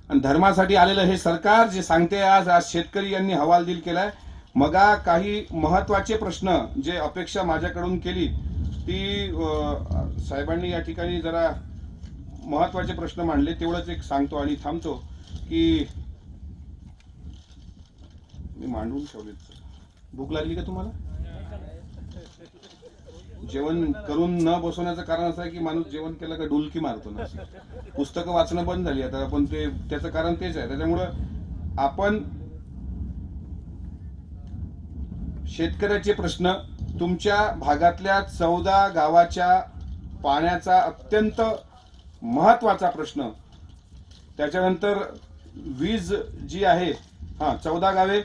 आणि धर्मासाठी आलेलं हे सरकार जे सांगते आज शेतकरी यांनी हवालदिल केलाय. मगा काही महत्वाचे प्रश्न जे अपेक्षा माझ्याकडून केली ती साहेबांनी या ठिकाणी जरा महत्वाचे प्रश्न मांडले. तेवढंच एक सांगतो आणि थांबतो की मी मांडून ठेवले. भूक लागली का तुम्हाला? जेवण करून न बसवण्याचं कारण असं आहे की माणूस जेवण केलं का डुलकी मारतो ना. पुस्तकं वाचणं बंद झाली आता. पण ते त्याचं कारण तेच आहे. त्याच्यामुळं आपण शेतकऱ्याचे प्रश्न, तुमच्या भागातल्या 14 गावाच्या पाण्याचा अत्यंत महत्वाचा प्रश्न, त्याच्यानंतर वीज जी आहे 14 गावे,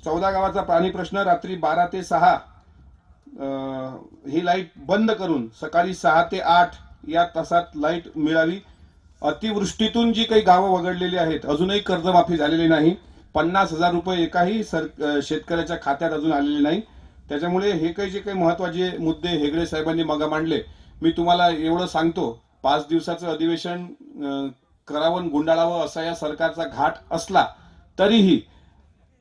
14 गावाचा पाणी प्रश्न, रात्री 12 ते 6 ही लाईट बंद करून सकाळी 6 ते 8 या तासात लाईट मिळावी. अतिवृष्टीतून जी काही गावं वगळलेली आहेत अजूनही कर्जमाफी झालेली नाही. 50,000 रुपये एकाही शेतकऱ्याच्या खात्यात अजून आलेले नाही. त्याच्यामुळे हे काही जे काही महत्वाचे मुद्दे हेगडे साहेबांनी मग मांडले, मी तुम्हाला एवढं सांगतो. 5 दिवसाचं अधिवेशन करावं गुंडाळावं असा या सरकारचा घाट असला तरीही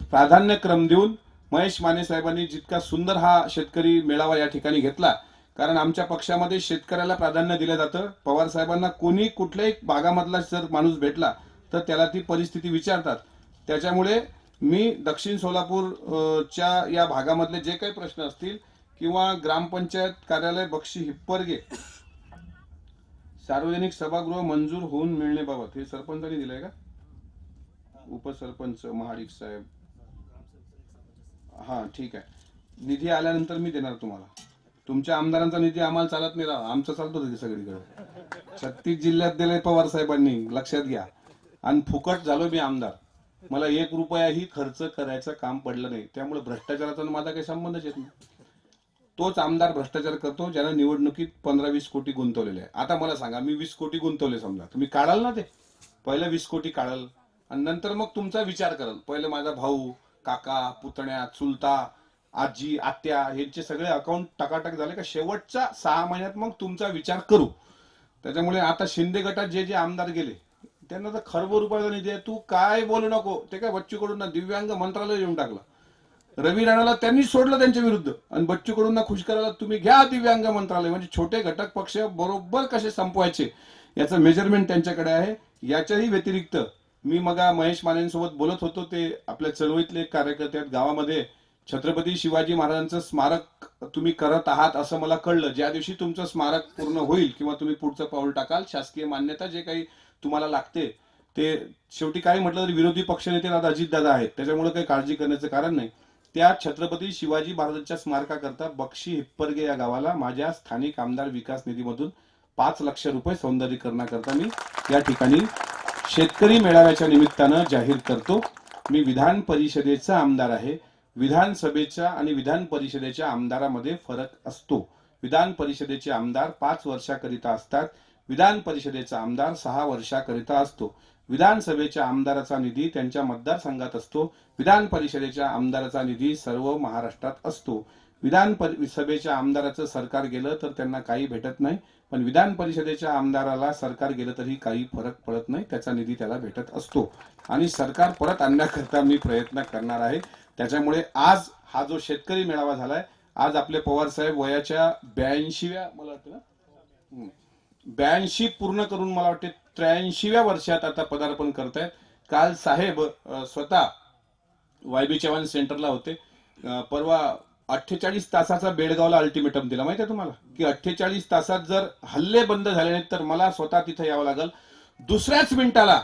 प्राधान्यक्रम देऊन महेश माने साहेबांनी जितका सुंदर हा शेतकरी मेळावा या ठिकाणी घेतला. कारण आमच्या पक्षामध्ये शेतकऱ्याला प्राधान्य दिलं जातं. पवार साहेबांना कोणी कुठल्याही भागामधला जर माणूस भेटला तर त्याला ती परिस्थिती विचारतात. त्याच्यामुळे मी दक्षिण सोलापूरच्या या भागामधले जे काही प्रश्न असतील किंवा ग्रामपंचायत कार्यालय बक्षी हिप्परगे सार्वजनिक सभागृह मंजूर होऊन मिळण्याबाबत हे सरपंचांनी दिलंय का? उपसरपंच महाडिक साहेब. ठीक आहे. निधी आल्यानंतर मी देणार तुम्हाला. तुमच्या आमदारांचा निधी आम्हाला चालत नाही राव. आमचा चालतो तिथे सगळीकडे. 36 जिल्ह्यात दिले पवार साहेबांनी, लक्षात घ्या. आणि फुकट झालो मी आमदार. मला 1 रुपयाही खर्च करायचं काम पडलं नाही. त्यामुळे भ्रष्टाचाराचा माझा काही संबंधच येत नाही. तोच आमदार भ्रष्टाचार करतो ज्याला निवडणुकीत 15-20 कोटी गुंतवलेले आहे. आता मला सांगा, मी 20 कोटी गुंतवले समजा, तुम्ही काढाल ना ते? पहिलं 20 कोटी काढाल आणि नंतर मग तुमचा विचार कराल. पहिलं माझा भाऊ, काका, पुतण्या, चुलता, आजी, आत्या यांचे सगळे अकाउंट टकाटक झाले का शेवटच्या 6 महिन्यात मग तुमचा विचार करू. त्याच्यामुळे आता शिंदे गटात जे जे आमदार गेले त्यांना तर खरबो रुपयाचा निधी आहे. तू काय बोलू नको. ते काय बच्चू कडूंना दिव्यांग मंत्रालय येऊन टाकलं. रवी राणाला त्यांनी सोडलं त्यांच्या विरुद्ध आणि बच्चू कडूंना खुश करायला तुम्ही घ्या दिव्यांग मंत्रालय. म्हणजे छोटे घटक पक्ष बरोबर कसे संपवायचे याचं मेजरमेंट त्यांच्याकडे आहे. याच्याही व्यतिरिक्त मी मग महेश मानेंसोबत बोलत होतो. ते आपल्या चळवळीतले कार्यकर्ते आहेत. गावामध्ये छत्रपती शिवाजी महाराजांचं स्मारक तुम्ही करत आहात असं मला कळलं. ज्या दिवशी तुमचं स्मारक पूर्ण होईल किंवा तुम्ही पुढचं पाऊल टाकाल, शासकीय मान्यता जे काही तुम्हाला लागते ते शेवटी काय म्हटलं तरी विरोधी पक्षनेते आता अजितदादा आहेत. त्याच्यामुळे काही काळजी करण्याचं कारण नाही. त्या छत्रपती शिवाजी महाराजांच्या स्मारकाकरता बक्षी हिप्परगे या गावाला माझ्या स्थानिक आमदार विकास निधीमधून 5 लाख रुपये सौंदर्यीकरणाकरता मी या ठिकाणी शेतकरी मेळाव्याच्या निमित्तानं जाहीर करतो. मी विधान परिषदेचा आमदार आहे. विधानसभेच्या आणि विधान परिषदेच्या आमदारामध्ये फरक असतो. विधान परिषदेचे आमदार 5 वर्षाकरिता असतात. विधान परिषदेचा आमदार 6 वर्षाकरिता असतो. विधानसभेच्या आमदाराचा निधी त्यांच्या मतदारसंघात असतो. विधान परिषदेच्या आमदाराचा निधी सर्व महाराष्ट्रात असतो. विधान सभेच्या आमदाराचं सरकार गेलं तर त्यांना काही भेटत नाही, पण विधान परिषदेच्या आमदाराला सरकार गेलं तरी काही फरक पडत नाही. त्याचा निधी त्याला भेटत असतो आणि सरकार परत आणण्याकरता मी प्रयत्न करणार आहे. त्याच्यामुळे आज हा जो शेतकरी मेळावा झालाय, आज आपले पवार साहेब वयाच्या 82व्या मला वाटतं ना 82 पूर्ण करून मला वाटते 83व्या वर्षात आता पदार्पण करतायत. काल साहेब स्वतः वायबी चव्हाण सेंटरला होते. परवा 48 तासाचा बेळगावला अल्टिमेटम दिला. माहिती आहे तुम्हाला की 48 तासात जर हल्ले बंद झाले नाहीत तर मला स्वतः तिथे यावं लागेल. दुसऱ्याच मिनिटाला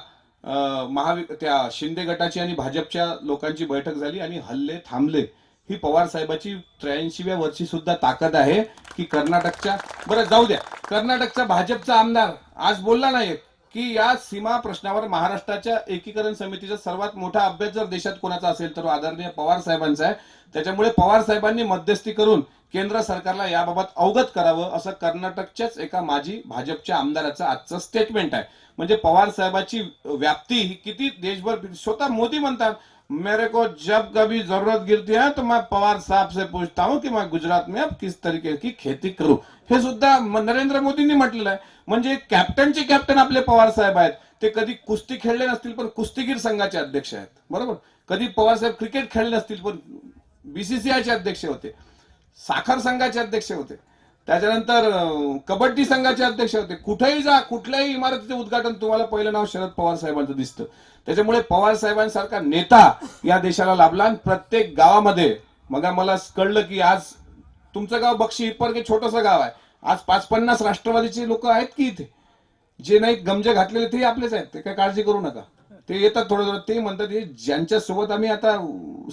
त्या शिंदे गटाची आणि भाजपच्या लोकांची बैठक झाली आणि हल्ले थांबले. ही पवार साहेबाची 83व्या वर्षी सुद्धा ताकद आहे की कर्नाटकच्या, बरं जाऊ द्या, कर्नाटकचा भाजपचा आमदार आज बोलला नाही की या सीमा प्रश्नावर महाराष्ट्राच्या एकीकरण समितीचा सर्वात मोठा अभ्यास जर देशात कोणाचा असेल तर आदरणीय पवार साहेबांचा आहे. त्याच्यामुळे पवार साहेबांनी मध्यस्थी करून केंद्र सरकारला याबाबत अवगत करावं असं कर्नाटकच्याच एका माजी भाजपच्या आमदाराचं आजचं स्टेटमेंट आहे. म्हणजे पवार साहेबाची व्याप्ती ही किती देशभर. स्वतः मोदी म्हणतात मेरे को जब कभी जरूरत गिरती है तो मैं पवार साहब से पूछता हूं कि मैं गुजरात में अब किस तरीके की खेती करूं. हे सुद्धा नरेंद्र मोदींनी म्हटलेलं आहे. म्हणजे कॅप्टनचे कॅप्टन आपले पवार साहेब आहेत. ते कधी कुस्ती खेळले नसतील पण कुस्तीगीर संघाचे अध्यक्ष आहेत, बरोबर. कधी पवार साहेब क्रिकेट खेळले नसतील पण बीसीसीआयचे अध्यक्ष होते, साखर संघाचे अध्यक्ष होते, त्याच्यानंतर कबड्डी संघाचे अध्यक्ष होते. कुठेही जा, कुठल्याही इमारतीचे उद्घाटन तुम्हाला पहिलं नाव शरद पवार साहेबांचं दिसतं. त्याच्यामुळे पवार साहेबांसारखा नेता या देशाला लाभला. आणि प्रत्येक गावामध्ये मग मला कळलं की आज तुमचं गाव बक्षी हिप्परगे छोटंसं गाव आहे. आज 5-50 राष्ट्रवादीचे लोक आहेत की इथे, जे नाही गमजे घातलेले ते आपलेच आहेत. ते काय काळजी करू नका, ते येतात थोडं थोडं. ते म्हणतात ज्यांच्या सोबत आम्ही आता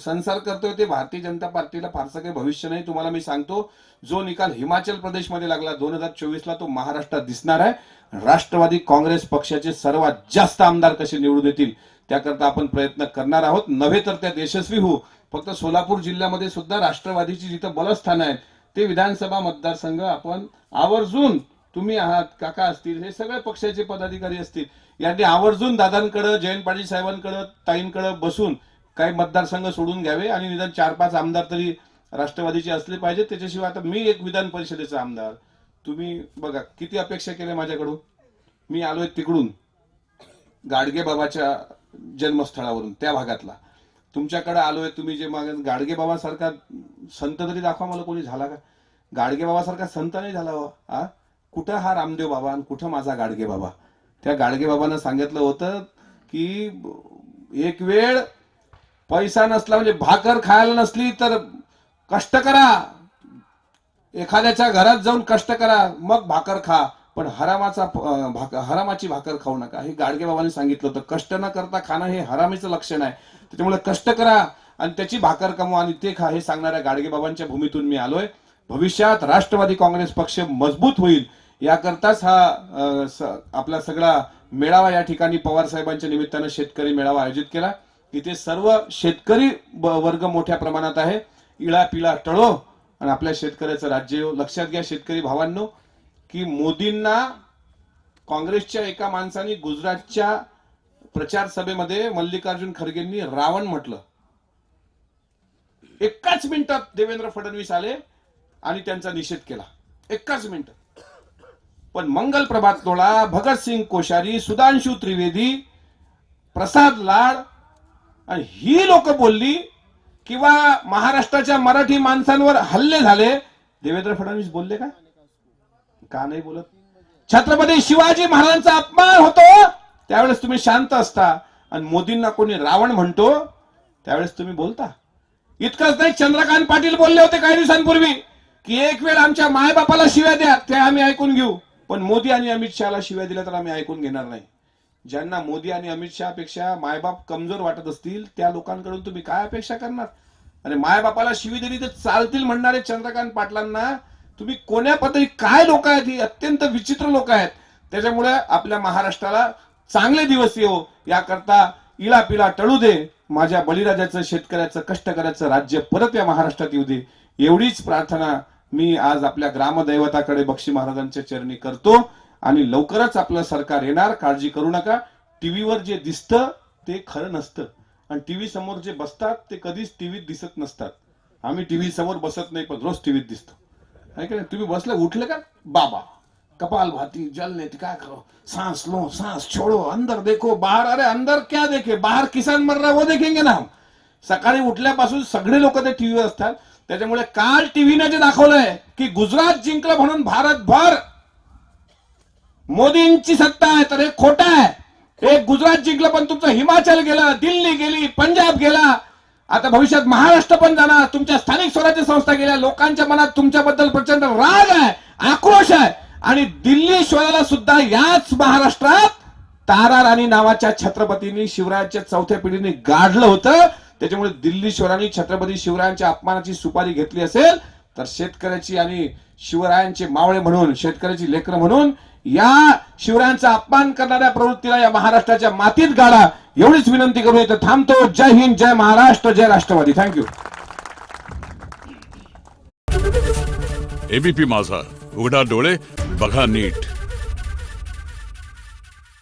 संसार करतोय ते भारतीय जनता पार्टीला फारसं काही भविष्य नाही. तुम्हाला मी सांगतो, जो निकाल हिमाचल प्रदेशमध्ये लागला 2024ला तो महाराष्ट्रात दिसणार आहे. राष्ट्रवादी काँग्रेस पक्षाचे सर्वात जास्त आमदार कसे निवडून येतील त्याकरता आपण प्रयत्न करणार आहोत. नव्हे तर त्या यशस्वी होऊ. फक्त सोलापूर जिल्ह्यामध्ये सुद्धा राष्ट्रवादीची जिथं बलस्थान आहेत ते विधानसभा मतदारसंघ आपण आवर्जून, तुम्ही आहात, काका असतील, हे सगळे पक्षाचे पदाधिकारी असतील, यांनी आवर्जून दादांकडे, जयंत पाटील साहेबांकडे, ताईंकडे बसून काही मतदारसंघ सोडून घ्यावे आणि निदान 4-5 आमदार तरी राष्ट्रवादीचे असले पाहिजेत. त्याच्याशिवाय आता मी एक विधान परिषदेचा आमदार, तुम्ही बघा किती अपेक्षा केल्या माझ्याकडून. मी आलोय तिकडून गाडगे बाबाच्या जन्मस्थळावरून, त्या भागातला, तुमच्याकडे आलोय. तुम्ही जे गाडगे बाबा सारखा संत तरी दाखवा मला, कोणी झाला का? गाडगे बाबा सारखा संत नाही झाला हो. कुठं हा रामदेव बाबा आणि कुठं माझा गाडगे बाबा? त्या गाडगे बाबांना सांगितलं होतं की एक वेळ पैसा नसला, म्हणजे भाकर खायला नसली तर कष्ट करा, एखाद्याच्या घरात जाऊन कष्ट करा, मग भाकर खा, पण हरामाची भाकर खाऊ नका. हे गाडगे बाबांनी सांगितलं होतं. कष्ट न करता खाणं हे हरामीचं लक्षण आहे. त्याच्यामुळे कष्ट करा आणि त्याची भाकर कमवा आणि ते खा, हे सांगणाऱ्या गाडगे बाबांच्या भूमीतून मी आलोय. भविष्यात राष्ट्रवादी काँग्रेस पक्ष मजबूत होईल याकरताच हा आपला सगळा मेळावा या ठिकाणी पवार साहेबांच्या निमित्तानं शेतकरी मेळावा आयोजित केला. इथे सर्व शेतकरी वर्ग मोठ्या प्रमाणात आहे. इळा पिळा टळो आणि आपल्या शेतकऱ्याचं राज्य येऊ. लक्षात घ्या शेतकरी भावांनो की मोदींना काँग्रेसच्या एका माणसाने गुजरातच्या प्रचार सभेमध्ये मल्लिकार्जुन खरगेंनी रावण म्हटलं. एकाच मिनिटात देवेंद्र फडणवीस आले आणि त्यांचा निषेध केला, एकाच मिनिटात. पण मंगल प्रभात लोढा, भगतसिंग कोश्यारी, सुधांशु त्रिवेदी, प्रसाद लाड आणि ही लोक बोलली किंवा महाराष्ट्राच्या मराठी माणसांवर हल्ले झाले, देवेंद्र फडणवीस बोलले का? का नाही बोलत? छत्रपती शिवाजी महाराजांचा अपमान होतो त्यावेळेस तुम्ही शांत असता आणि मोदींना कोणी रावण म्हणतो त्यावेळेस तुम्ही बोलता. इतकंच नाही, चंद्रकांत पाटील बोलले होते काही दिवसांपूर्वी की एक वेळ आमच्या मायबापाला शिव्या द्या, ते आम्ही ऐकून घेऊ, पण मोदी आणि अमित शहाला शिव्या दिल्या तर आम्ही ऐकून घेणार नाही. ज्यांना मोदी आणि अमित शहापेक्षा मायबाप कमजोर वाटत असतील त्या लोकांकडून तुम्ही काय अपेक्षा करणार? आणि मायबापाला शिवी दिली तर चालतील म्हणणारे चंद्रकांत पाटलांना तुम्ही कोण्या पद्धती, काय लोक आहेत ही? अत्यंत विचित्र लोक आहेत. त्याच्यामुळे आपल्या महाराष्ट्राला चांगले दिवस येऊ याकरता इळा पिळा टळू दे. माझ्या बळीराजाचं, शेतकऱ्याचं, कष्टकऱ्याचं राज्य परत या महाराष्ट्रात येऊ दे, एवढीच प्रार्थना मी आज आपल्या ग्रामदैवताकडे बक्षी महाराजांच्या चरणी करतो. आणि लवकरच आपलं सरकार येणार, काळजी करू नका. टीव्हीवर जे दिसतं ते खरं नसतं आणि टीव्ही समोर जे बसतात ते कधीच टीव्हीत दिसत नसतात. आम्ही टीव्ही समोर बसत नाही पण रोज टीव्हीत दिसतो. तुम्ही बसले, उठले का बाबा, कपाल भाती, जलने, क्या करो, सांस लो, सांस छोड़ो, अंदर देखो, बाहर. अरे अंदर क्या देखे, बाहर किसान मर रहा है वो देखेंगे ना हम. सकाळी उठल्यापासून सगळे लोक ते टीव्हीवर असतात. त्याच्यामुळे काल टीव्हीने जे दाखवलंय की गुजरात जिंकलं म्हणून भारतभर मोदींची सत्ता आहे तर हे खोटं आहे। एक गुजरात जिंकलं पण तुमचं हिमाचल गेलं, दिल्ली गेली, पंजाब गेला, आता भविष्यात महाराष्ट्र पण जाणार। तुमच्या स्थानिक स्वराज्य संस्था गेल्या, लोकांच्या मनात तुमच्याबद्दल प्रचंड राग आहे, आक्रोश आहे। आणि दिल्ली शोधायला सुद्धा याच महाराष्ट्रात तारा राणी नावाच्या छत्रपतींनी शिवरायांच्या चौथ्या पिढीने गाडलं होतं। त्याच्यामुळे दिल्ली शोरांनी छत्रपती शिवरायांच्या अपमानाची सुपारी घेतली असेल तर शेतकऱ्याची आणि शिवरायांचे मावळे म्हणून, शेतकऱ्याची लेकरं म्हणून या शिवरायांचा अपमान करणाऱ्या प्रवृत्तीला या महाराष्ट्राच्या मातीत गाडा, एवढीच विनंती करून इथं थांबतो। जय हिंद, जय महाराष्ट्र, जय राष्ट्रवादी। थँक्यू। एबीपी माझा, उघडा डोळे बघा नीट।